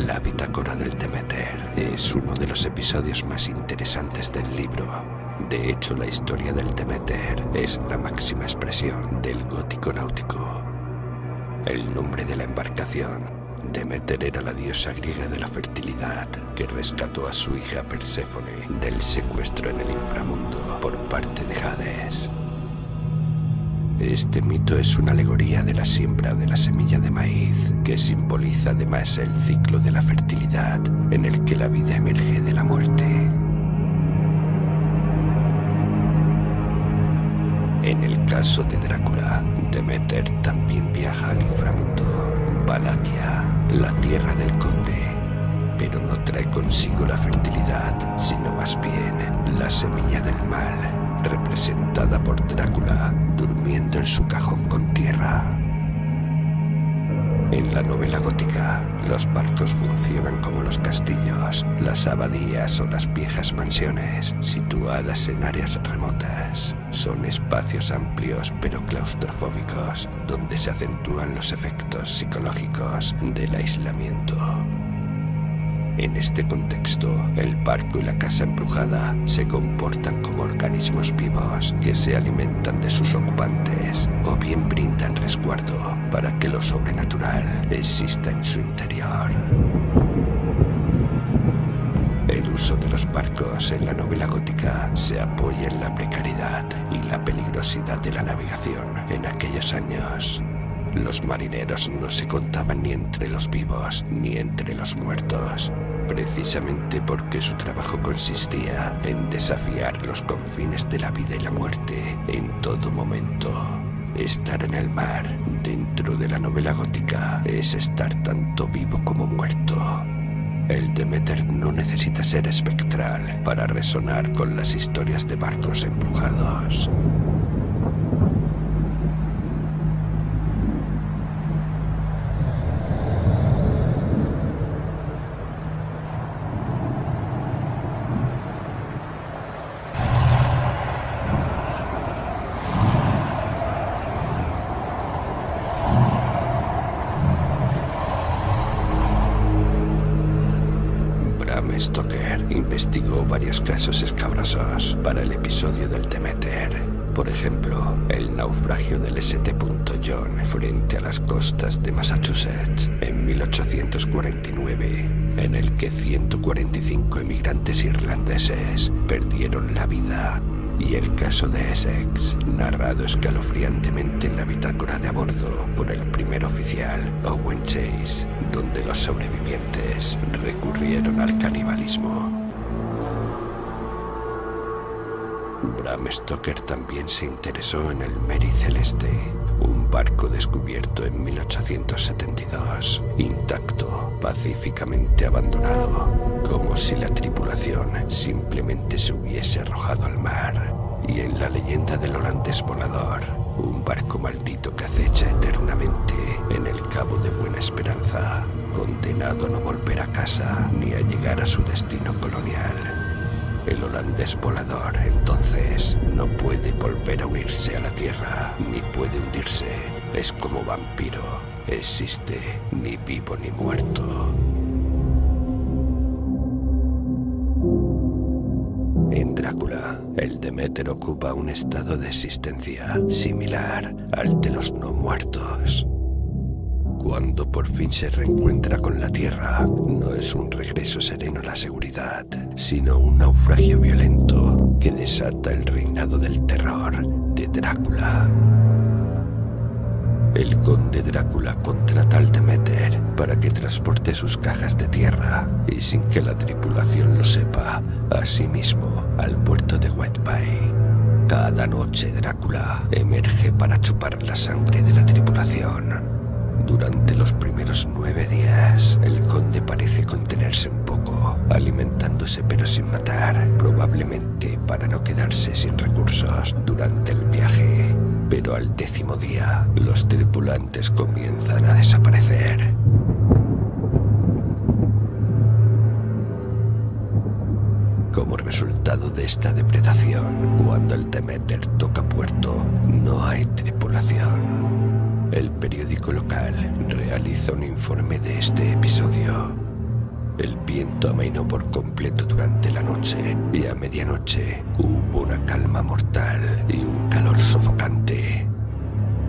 La bitácora del Demeter es uno de los episodios más interesantes del libro. De hecho, la historia del Demeter es la máxima expresión del gótico náutico. El nombre de la embarcación, Demeter, era la diosa griega de la fertilidad que rescató a su hija Perséfone del secuestro en el inframundo por parte de Hades. Este mito es una alegoría de la siembra de la semilla de maíz, que simboliza además el ciclo de la fertilidad, en el que la vida emerge de la muerte. En el caso de Drácula, Demeter también viaja al inframundo, Valaquia, la tierra del conde, pero no trae consigo la fertilidad, sino más bien la semilla del mal, representada por Drácula durmiendo en su cajón con tierra. En la novela gótica, los barcos funcionan como los castillos, las abadías o las viejas mansiones situadas en áreas remotas. Son espacios amplios pero claustrofóbicos, donde se acentúan los efectos psicológicos del aislamiento. En este contexto, el barco y la casa embrujada se comportan como organismos vivos que se alimentan de sus ocupantes o bien brindan resguardo para que lo sobrenatural exista en su interior. El uso de los barcos en la novela gótica se apoya en la precariedad y la peligrosidad de la navegación en aquellos años. Los marineros no se contaban ni entre los vivos ni entre los muertos, precisamente porque su trabajo consistía en desafiar los confines de la vida y la muerte en todo momento. Estar en el mar, dentro de la novela gótica, es estar tanto vivo como muerto. El Demeter no necesita ser espectral para resonar con las historias de barcos embrujados. Bram Stoker investigó varios casos escabrosos para el episodio del Demeter. Por ejemplo, el naufragio del St. John frente a las costas de Massachusetts en 1849, en el que 145 emigrantes irlandeses perdieron la vida. Y el caso de Essex, narrado escalofriantemente en la bitácora de a bordo por el primer oficial Owen Chase, donde los sobrevivientes recurrieron al canibalismo. Bram Stoker también se interesó en el Mary Celeste, un barco descubierto en 1872, intacto, pacíficamente abandonado, como si la tripulación simplemente se hubiese arrojado al mar. Y en la leyenda del holandés volador, un barco maldito que acecha eternamente en el Cabo de Buena Esperanza, condenado a no volver a casa ni a llegar a su destino colonial. El holandés volador, entonces, no puede volver a unirse a la tierra, ni puede hundirse. Es como vampiro, existe ni vivo ni muerto. En Drácula, el Demeter ocupa un estado de existencia similar al de los no muertos. Cuando por fin se reencuentra con la Tierra, no es un regreso sereno a la seguridad, sino un naufragio violento que desata el reinado del terror de Drácula. El conde Drácula contrata al Demeter para que transporte sus cajas de tierra y sin que la tripulación lo sepa, a sí mismo al puerto de White Bay. Cada noche Drácula emerge para chupar la sangre de la tripulación. Durante los primeros 9 días, el conde parece contenerse un poco, alimentándose pero sin matar, probablemente para no quedarse sin recursos durante el viaje. Pero al 10º día, los tripulantes comienzan a desaparecer. Como resultado de esta depredación, cuando el Demeter toca puerto, no hay tripulación. El periódico local realiza un informe de este episodio. El viento amainó por completo durante la noche y a medianoche hubo una calma mortal y un calor sofocante.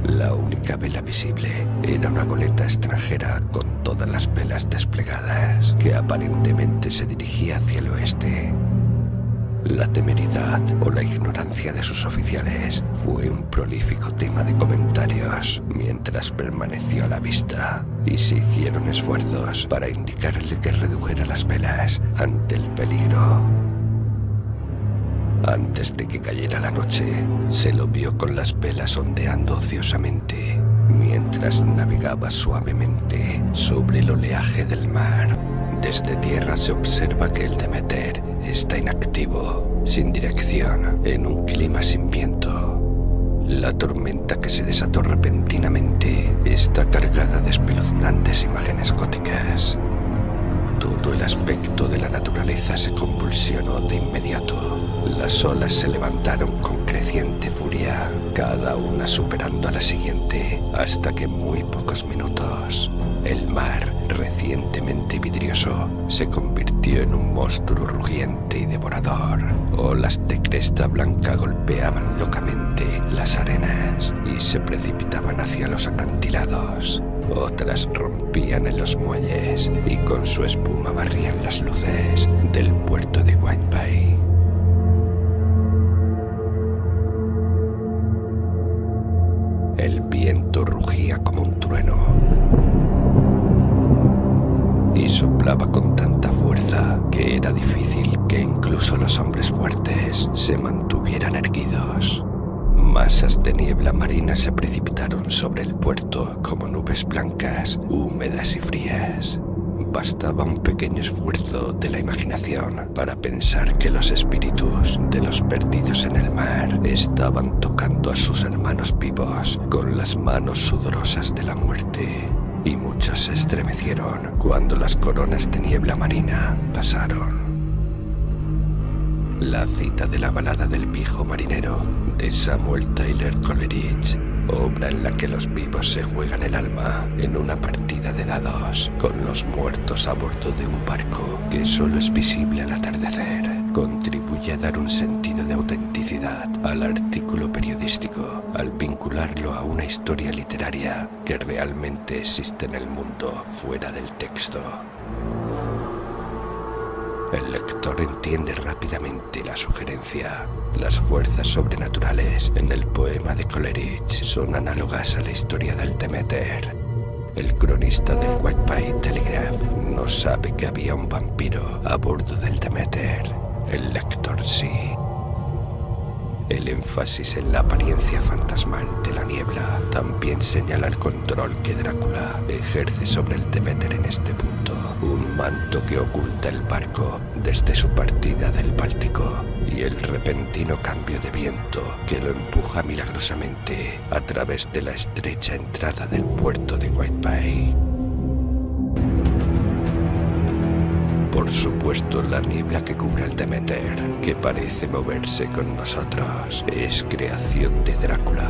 La única vela visible era una goleta extranjera con todas las velas desplegadas que aparentemente se dirigía hacia el oeste. La temeridad o la ignorancia de sus oficiales fue un prolífico tema de comentarios mientras permaneció a la vista, y se hicieron esfuerzos para indicarle que redujera las velas ante el peligro. Antes de que cayera la noche, se lo vio con las velas ondeando ociosamente, mientras navegaba suavemente sobre el oleaje del mar. Desde tierra se observa que el Demeter está inactivo, sin dirección, en un clima sin viento. La tormenta que se desató repentinamente está cargada de espeluznantes imágenes góticas. Todo el aspecto de la naturaleza se convulsionó de inmediato. Las olas se levantaron con creciente furia, cada una superando a la siguiente, hasta que en muy pocos minutos, el mar, recientemente vidrioso, se convirtió en un monstruo rugiente y devorador. Olas de cresta blanca golpeaban locamente las arenas y se precipitaban hacia los acantilados. Otras rompían en los muelles y con su espuma barrían las luces del puerto de Whitebay. El viento rugía como un trueno y soplaba con tanta fuerza que era difícil que incluso los hombres fuertes se mantuvieran erguidos. Masas de niebla marina se precipitaron sobre el puerto como nubes blancas, húmedas y frías. Bastaba un pequeño esfuerzo de la imaginación para pensar que los espíritus de los perdidos en el mar estaban tocando a sus hermanos vivos con las manos sudorosas de la muerte. Y muchos se estremecieron cuando las coronas de niebla marina pasaron. La cita de la balada del viejo marinero de Samuel Taylor Coleridge, obra en la que los vivos se juegan el alma en una partida de dados con los muertos a bordo de un barco que solo es visible al atardecer, contribuye a dar un sentido de autenticidad al artículo periodístico al vincularlo a una historia literaria que realmente existe en el mundo fuera del texto. El lector entiende rápidamente la sugerencia. Las fuerzas sobrenaturales en el poema de Coleridge son análogas a la historia del Demeter. El cronista del Whitebay Telegraph no sabe que había un vampiro a bordo del Demeter. El lector sí. El énfasis en la apariencia fantasmal de la niebla también señala el control que Drácula ejerce sobre el Demeter en este punto. Un manto que oculta el barco desde su partida del Báltico y el repentino cambio de viento que lo empuja milagrosamente a través de la estrecha entrada del puerto de Whitebay. Por supuesto, la niebla que cubre el Demeter, que parece moverse con nosotros, es creación de Drácula.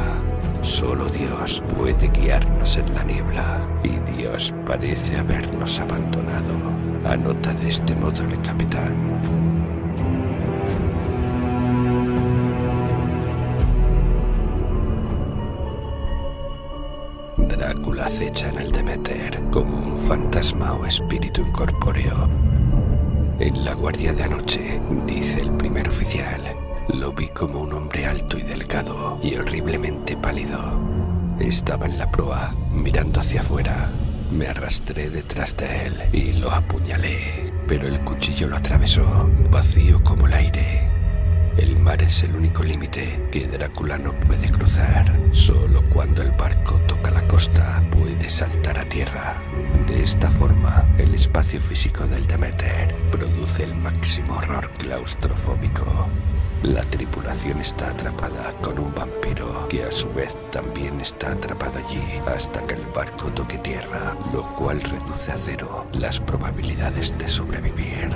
Solo Dios puede guiarnos en la niebla, y Dios parece habernos abandonado. Anota de este modo el capitán. Drácula acecha en el Demeter como un fantasma o espíritu incorpóreo. En la guardia de anoche, dice el primer oficial, lo vi como un hombre alto y delgado y horriblemente pálido. Estaba en la proa, mirando hacia afuera. Me arrastré detrás de él y lo apuñalé, pero el cuchillo lo atravesó, vacío como el aire. El mar es el único límite que Drácula no puede cruzar. Solo cuando el barco toca la costa puede saltar a tierra. De esta forma, el espacio físico del Demeter produce el máximo horror claustrofóbico. La tripulación está atrapada con un vampiro que a su vez también está atrapado allí hasta que el barco toque tierra, lo cual reduce a cero las probabilidades de sobrevivir.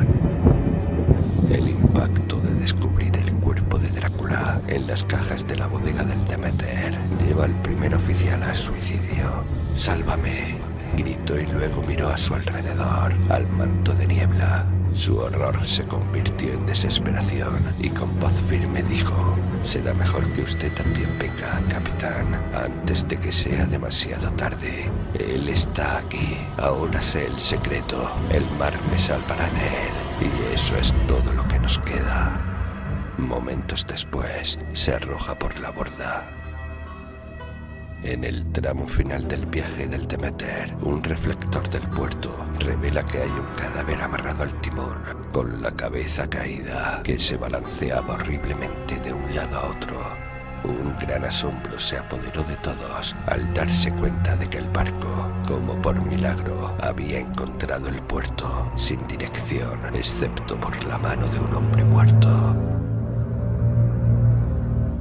El impacto de descubrir el cuerpo de Drácula en las cajas de la bodega del Demeter lleva al primer oficial al suicidio. «¡Sálvame!», gritó y luego miró a su alrededor, al manto de niebla. Su horror se convirtió en desesperación y con voz firme dijo: «Será mejor que usted también venga, capitán, antes de que sea demasiado tarde. Él está aquí. Ahora sé el secreto. El mar me salvará de él. Y eso es todo lo que nos queda». Momentos después, se arroja por la borda. En el tramo final del viaje del Demeter, un reflector del puerto revela que hay un cadáver amarrado al timón, con la cabeza caída, que se balanceaba horriblemente de un lado a otro. Un gran asombro se apoderó de todos al darse cuenta de que el barco, como por milagro, había encontrado el puerto sin dirección, excepto por la mano de un hombre muerto.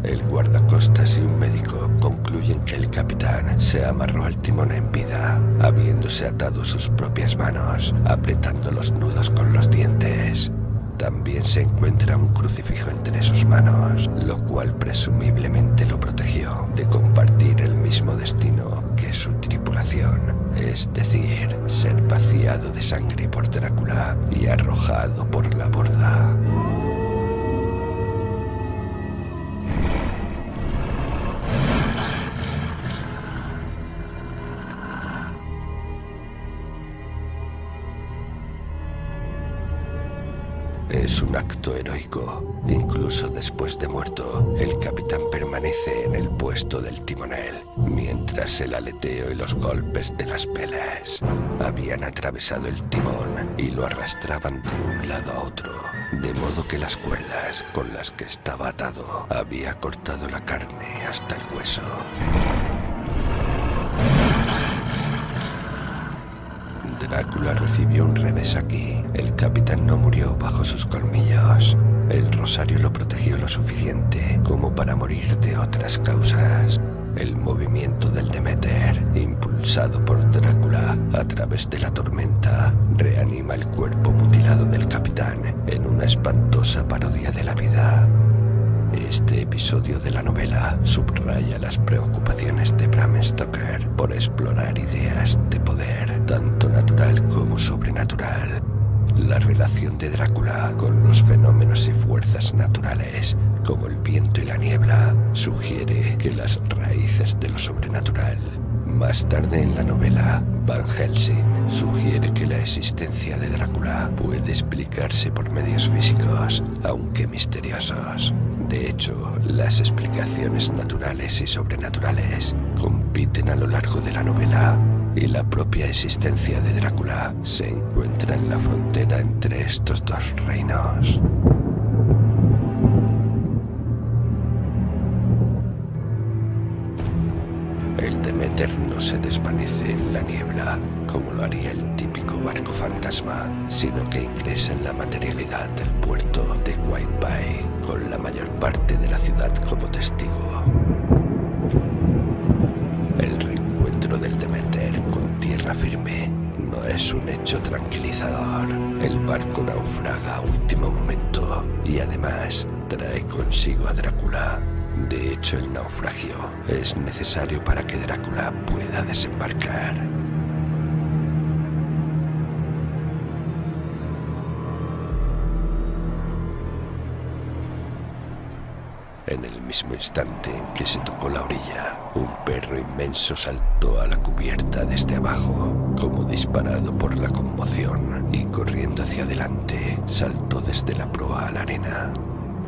El guardacostas y un médico concluyen que el capitán se amarró al timón en vida, habiéndose atado sus propias manos, apretando los nudos con los dientes. También se encuentra un crucifijo entre sus manos, lo cual presumiblemente lo protegió de compartir el mismo destino que su tripulación, es decir, ser vaciado de sangre por Drácula y arrojado por la borda. Es un acto heroico. Incluso después de muerto, el capitán permanece en el puesto del timonel, mientras el aleteo y los golpes de las velas habían atravesado el timón y lo arrastraban de un lado a otro, de modo que las cuerdas con las que estaba atado había cortado la carne hasta el hueso. Drácula recibió un revés aquí. El capitán no murió bajo sus colmillos. El rosario lo protegió lo suficiente como para morir de otras causas. El movimiento del Demeter, impulsado por Drácula a través de la tormenta, reanima el cuerpo mutilado del capitán en una espantosa parodia de la vida. Este episodio de la novela subraya las preocupaciones de Bram Stoker por explorar ideas de poder, tanto natural como sobrenatural. La relación de Drácula con los fenómenos y fuerzas naturales, como el viento y la niebla, sugiere que las raíces de lo sobrenatural. Más tarde en la novela, Van Helsing sugiere que la existencia de Drácula puede explicarse por medios físicos, aunque misteriosos. De hecho, las explicaciones naturales y sobrenaturales compiten a lo largo de la novela, y la propia existencia de Drácula se encuentra en la frontera entre estos dos reinos. El Demeter no se desvanece en la niebla, como lo haría el típico barco fantasma, sino que ingresa en la materialidad del puerto de White Bay, con la mayor parte de la ciudad como testigo. El reencuentro del Demeter con tierra firme no es un hecho tranquilizador. El barco naufraga a último momento y además trae consigo a Drácula. De hecho, el naufragio es necesario para que Drácula pueda desembarcar. En el mismo instante en que se tocó la orilla, un perro inmenso saltó a la cubierta desde abajo, como disparado por la conmoción, y corriendo hacia adelante, saltó desde la proa a la arena.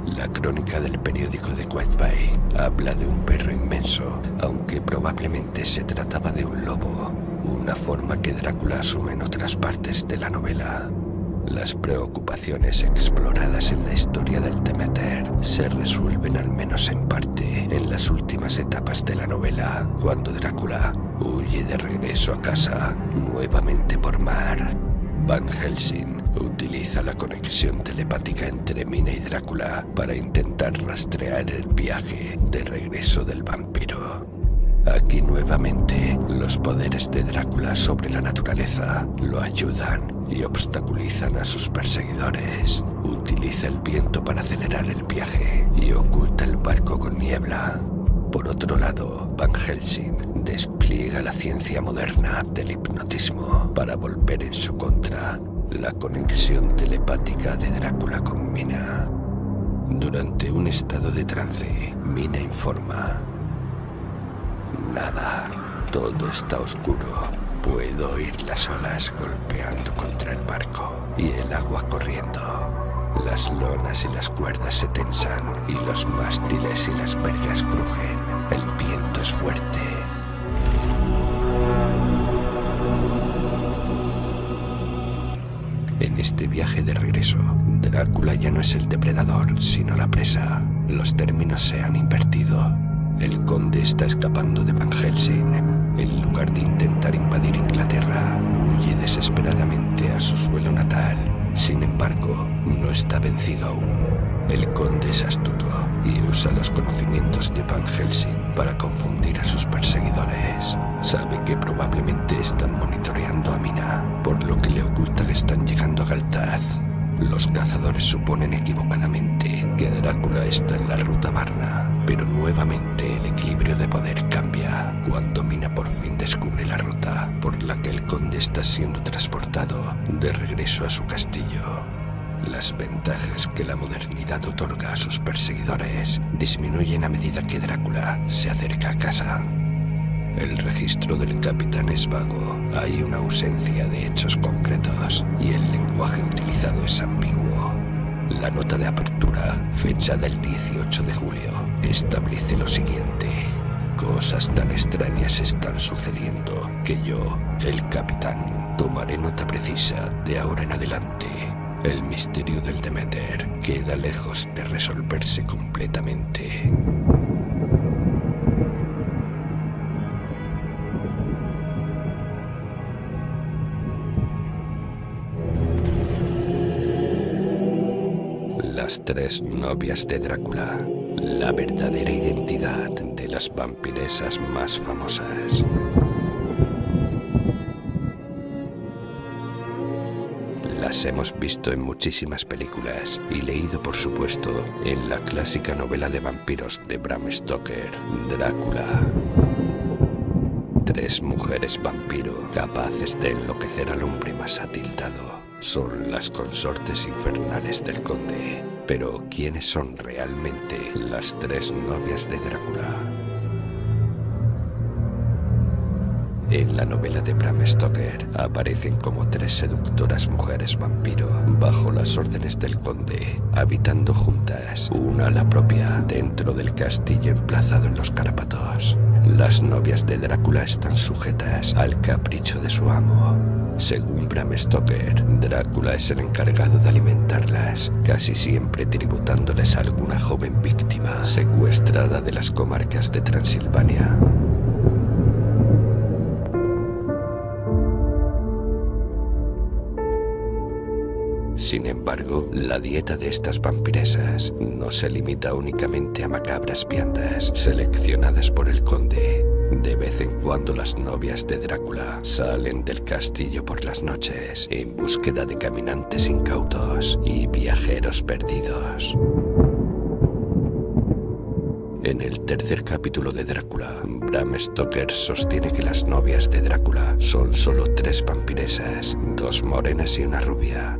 La crónica del periódico de White Bay habla de un perro inmenso, aunque probablemente se trataba de un lobo, una forma que Drácula asume en otras partes de la novela. Las preocupaciones exploradas en la historia del Demeter se resuelven al menos en parte en las últimas etapas de la novela, cuando Drácula huye de regreso a casa, nuevamente por mar. Van Helsing utiliza la conexión telepática entre Mina y Drácula para intentar rastrear el viaje de regreso del vampiro. Aquí nuevamente, los poderes de Drácula sobre la naturaleza lo ayudan y obstaculizan a sus perseguidores. Utiliza el viento para acelerar el viaje y oculta el barco con niebla. Por otro lado, Van Helsing despliega la ciencia moderna del hipnotismo para volver en su contra la conexión telepática de Drácula con Mina. Durante un estado de trance, Mina informa: nada, todo está oscuro. Puedo oír las olas golpeando contra el barco y el agua corriendo. Las lonas y las cuerdas se tensan y los mástiles y las vergas crujen. El viento es fuerte. En este viaje de regreso, Drácula ya no es el depredador, sino la presa. Los términos se han invertido. El conde está escapando de Van Helsing. En lugar de intentar invadir Inglaterra, huye desesperadamente a su suelo natal. Sin embargo, no está vencido aún. El conde es astuto y usa los conocimientos de Van Helsing para confundir a sus perseguidores. Sabe que probablemente están monitoreando a Mina, por lo que le oculta que están llegando a Galtaz. Los cazadores suponen equivocadamente que Drácula está en la ruta Varna, pero nuevamente el equilibrio de poder cambia cuando Mina por fin descubre la ruta por la que el conde está siendo transportado de regreso a su castillo. Las ventajas que la modernidad otorga a sus perseguidores disminuyen a medida que Drácula se acerca a casa. El registro del capitán es vago, hay una ausencia de hechos concretos y el lenguaje utilizado es ambiguo. La nota de apertura, fecha del 18 de julio, establece lo siguiente: cosas tan extrañas están sucediendo que yo, el capitán, tomaré nota precisa de ahora en adelante. El misterio del Demeter queda lejos de resolverse completamente. Las tres novias de Drácula, la verdadera identidad de las vampiresas más famosas. Las hemos visto en muchísimas películas y leído, por supuesto, en la clásica novela de vampiros de Bram Stoker, Drácula. Tres mujeres vampiro capaces de enloquecer al hombre más atildado. Son las consortes infernales del conde. Pero, ¿quiénes son realmente las tres novias de Drácula? En la novela de Bram Stoker aparecen como tres seductoras mujeres vampiro bajo las órdenes del conde, habitando juntas, una a la propia, dentro del castillo emplazado en los Cárpatos. Las novias de Drácula están sujetas al capricho de su amo. Según Bram Stoker, Drácula es el encargado de alimentarlas, casi siempre tributándoles a alguna joven víctima secuestrada de las comarcas de Transilvania. Sin embargo, la dieta de estas vampiresas no se limita únicamente a macabras viandas seleccionadas por el conde. De vez en cuando las novias de Drácula salen del castillo por las noches en búsqueda de caminantes incautos y viajeros perdidos. En el tercer capítulo de Drácula, Bram Stoker sostiene que las novias de Drácula son solo tres vampiresas, dos morenas y una rubia.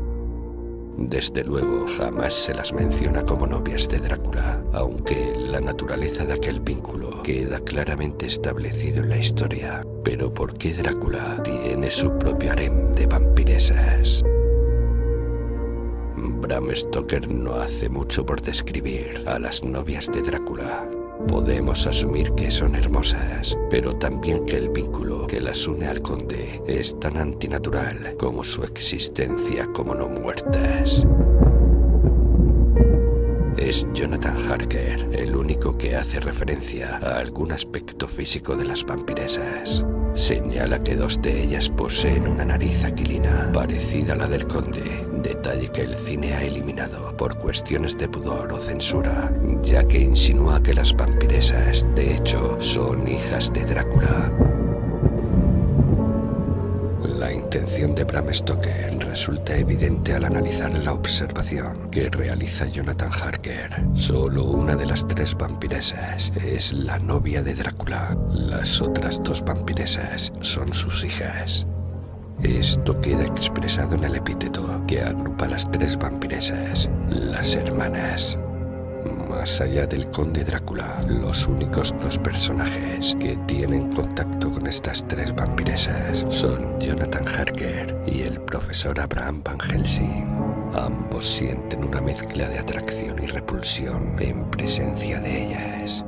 Desde luego, jamás se las menciona como novias de Drácula, aunque la naturaleza de aquel vínculo queda claramente establecido en la historia. Pero ¿por qué Drácula tiene su propio harem de vampiresas? Bram Stoker no hace mucho por describir a las novias de Drácula. Podemos asumir que son hermosas, pero también que el vínculo que las une al conde es tan antinatural como su existencia como no muertas. Es Jonathan Harker el único que hace referencia a algún aspecto físico de las vampiresas. Señala que dos de ellas poseen una nariz aquilina parecida a la del conde, detalle que el cine ha eliminado por cuestiones de pudor o censura, ya que insinúa que las vampiresas, de hecho, son hijas de Drácula. La intención de Bram Stoker resulta evidente al analizar la observación que realiza Jonathan Harker. Solo una de las tres vampiresas es la novia de Drácula. Las otras dos vampiresas son sus hijas. Esto queda expresado en el epíteto que agrupa a las tres vampiresas, las hermanas. Más allá del conde Drácula, los únicos dos personajes que tienen contacto con estas tres vampiresas son Jonathan Harker y el profesor Abraham Van Helsing. Ambos sienten una mezcla de atracción y repulsión en presencia de ellas.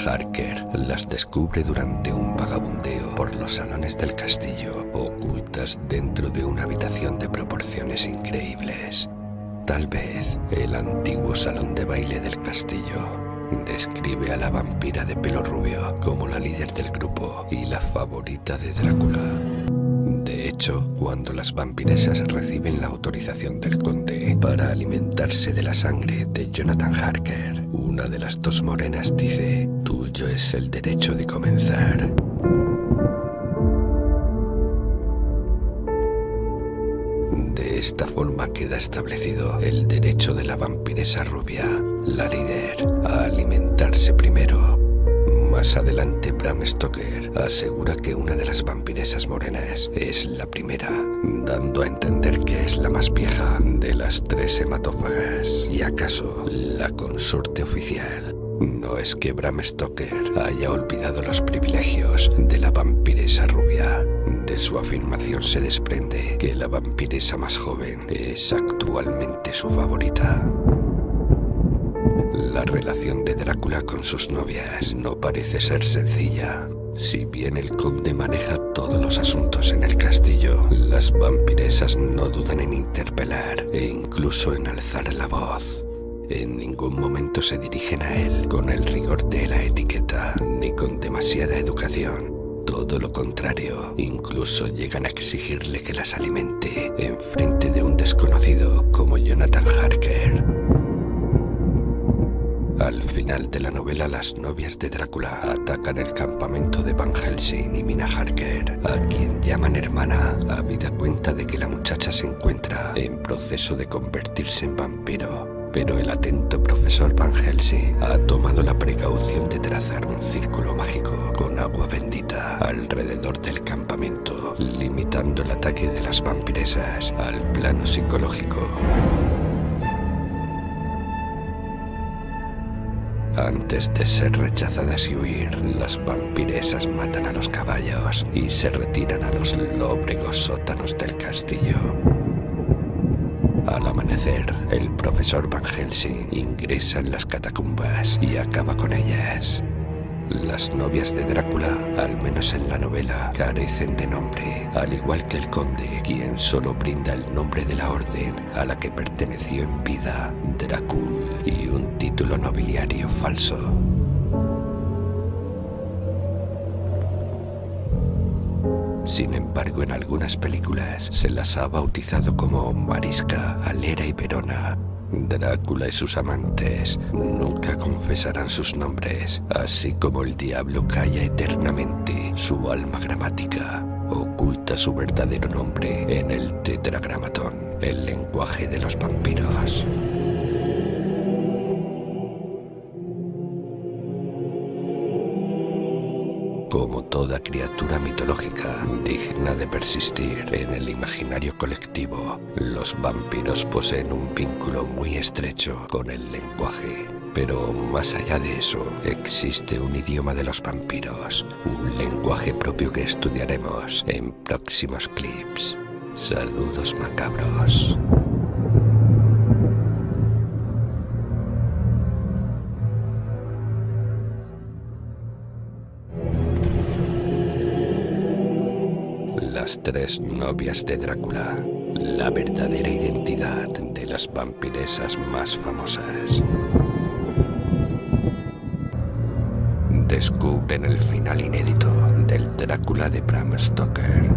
Harker las descubre durante un vagabundeo por los salones del castillo, ocultas dentro de una habitación de proporciones increíbles. Tal vez el antiguo salón de baile del castillo describe a la vampira de pelo rubio como la líder del grupo y la favorita de Drácula. De De hecho, cuando las vampiresas reciben la autorización del conde para alimentarse de la sangre de Jonathan Harker, una de las dos morenas dice: tuyo es el derecho de comenzar. De esta forma queda establecido el derecho de la vampiresa rubia, la líder, a alimentarse primero. Más adelante, Bram Stoker asegura que una de las vampiresas morenas es la primera, dando a entender que es la más vieja de las tres hematófagas y acaso la consorte oficial. No es que Bram Stoker haya olvidado los privilegios de la vampiresa rubia. De su afirmación se desprende que la vampiresa más joven es actualmente su favorita. La relación de Drácula con sus novias no parece ser sencilla. Si bien el conde maneja todos los asuntos en el castillo, las vampiresas no dudan en interpelar e incluso en alzar la voz. En ningún momento se dirigen a él con el rigor de la etiqueta ni con demasiada educación. Todo lo contrario, incluso llegan a exigirle que las alimente en frente de un desconocido como Jonathan Harker. Al final de la novela, las novias de Drácula atacan el campamento de Van Helsing y Mina Harker, a quien llaman hermana, habida cuenta de que la muchacha se encuentra en proceso de convertirse en vampiro. Pero el atento profesor Van Helsing ha tomado la precaución de trazar un círculo mágico con agua bendita alrededor del campamento, limitando el ataque de las vampiresas al plano psicológico. Antes de ser rechazadas y huir, las vampiresas matan a los caballos y se retiran a los lóbregos sótanos del castillo. Al amanecer, el profesor Van Helsing ingresa en las catacumbas y acaba con ellas. Las novias de Drácula, al menos en la novela, carecen de nombre, al igual que el conde, quien solo brinda el nombre de la orden a la que perteneció en vida, Drácul, y un título nobiliario falso. Sin embargo, en algunas películas se las ha bautizado como Mariska, Alera y Verona. Drácula y sus amantes nunca confesarán sus nombres, así como el diablo calla eternamente su alma gramática. Oculta su verdadero nombre en el tetragramatón, el lenguaje de los vampiros. Como toda criatura mitológica digna de persistir en el imaginario colectivo, los vampiros poseen un vínculo muy estrecho con el lenguaje. Pero más allá de eso, existe un idioma de los vampiros, un lenguaje propio que estudiaremos en próximos clips. Saludos macabros. Las tres novias de Drácula, la verdadera identidad de las vampiresas más famosas. Descubren el final inédito del Drácula de Bram Stoker.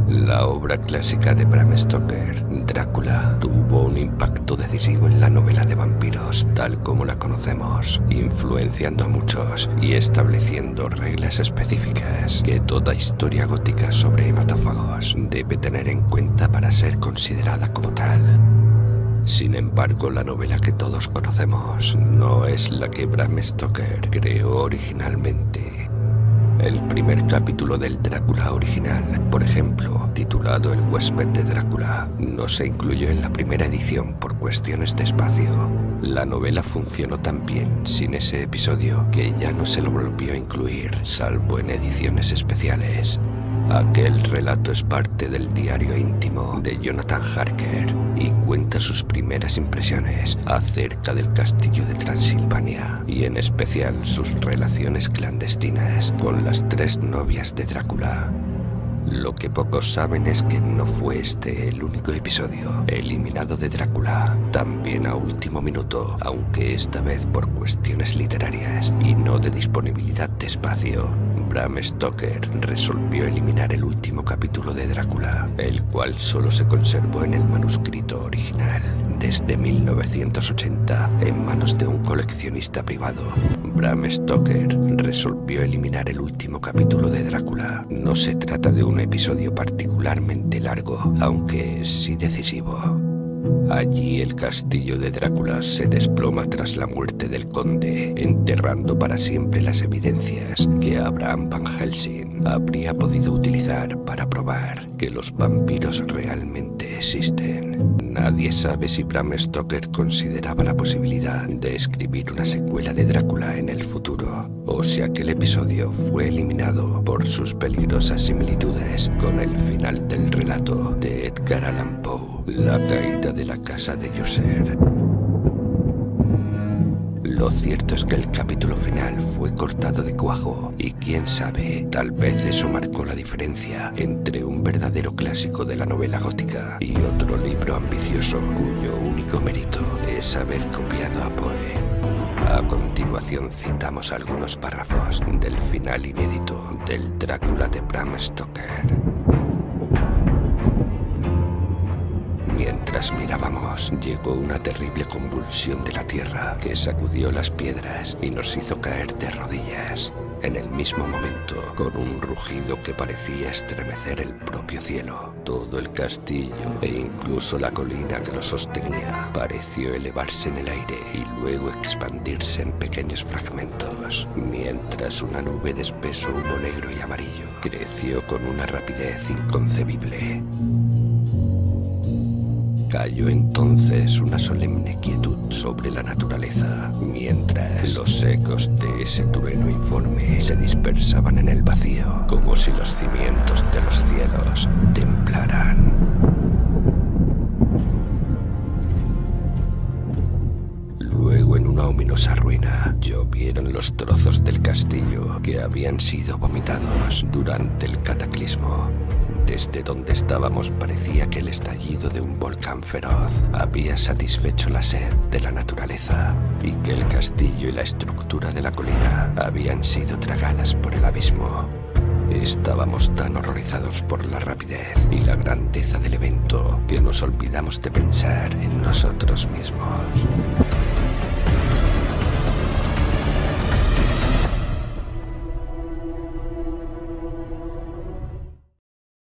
La obra clásica de Bram Stoker, Drácula, tuvo un impacto decisivo en la novela de vampiros tal como la conocemos, influenciando a muchos y estableciendo reglas específicas que toda historia gótica sobre hematófagos debe tener en cuenta para ser considerada como tal. Sin embargo, la novela que todos conocemos no es la que Bram Stoker creó originalmente. El primer capítulo del Drácula original, por ejemplo, titulado El huésped de Drácula, no se incluyó en la primera edición por cuestiones de espacio. La novela funcionó tan bien sin ese episodio que ya no se lo volvió a incluir, salvo en ediciones especiales. Aquel relato es parte del diario íntimo de Jonathan Harker y cuenta sus primeras impresiones acerca del castillo de Transilvania y en especial sus relaciones clandestinas con las tres novias de Drácula. Lo que pocos saben es que no fue este el único episodio eliminado de Drácula, también a último minuto, aunque esta vez por cuestiones literarias y no de disponibilidad de espacio. Bram Stoker resolvió eliminar el último capítulo de Drácula, el cual solo se conservó en el manuscrito original desde 1980 en manos de un coleccionista privado. Bram Stoker resolvió eliminar el último capítulo de Drácula. No se trata de un episodio particularmente largo, aunque sí decisivo. Allí el castillo de Drácula se desploma tras la muerte del conde, enterrando para siempre las evidencias que Abraham Van Helsing habría podido utilizar para probar que los vampiros realmente existen. Nadie sabe si Bram Stoker consideraba la posibilidad de escribir una secuela de Drácula en el futuro, o si aquel episodio fue eliminado por sus peligrosas similitudes con el final del relato de Edgar Allan Poe, La caída de la casa de Usher. Lo cierto es que el capítulo final fue cortado de cuajo y quién sabe, tal vez eso marcó la diferencia entre un verdadero clásico de la novela gótica y otro libro ambicioso cuyo único mérito es haber copiado a Poe. A continuación citamos algunos párrafos del final inédito del Drácula de Bram Stoker. Mientras mirábamos, llegó una terrible convulsión de la tierra que sacudió las piedras y nos hizo caer de rodillas. En el mismo momento, con un rugido que parecía estremecer el propio cielo, todo el castillo e incluso la colina que lo sostenía pareció elevarse en el aire y luego expandirse en pequeños fragmentos, mientras una nube de espeso humo negro y amarillo creció con una rapidez inconcebible. Cayó entonces una solemne quietud sobre la naturaleza, mientras los ecos de ese trueno informe se dispersaban en el vacío, como si los cimientos de los cielos temblaran. Luego, en una ominosa ruina, llovieron los trozos del castillo que habían sido vomitados durante el cataclismo. Desde donde estábamos parecía que el estallido de un volcán feroz había satisfecho la sed de la naturaleza y que el castillo y la estructura de la colina habían sido tragadas por el abismo. Estábamos tan horrorizados por la rapidez y la grandeza del evento que nos olvidamos de pensar en nosotros mismos.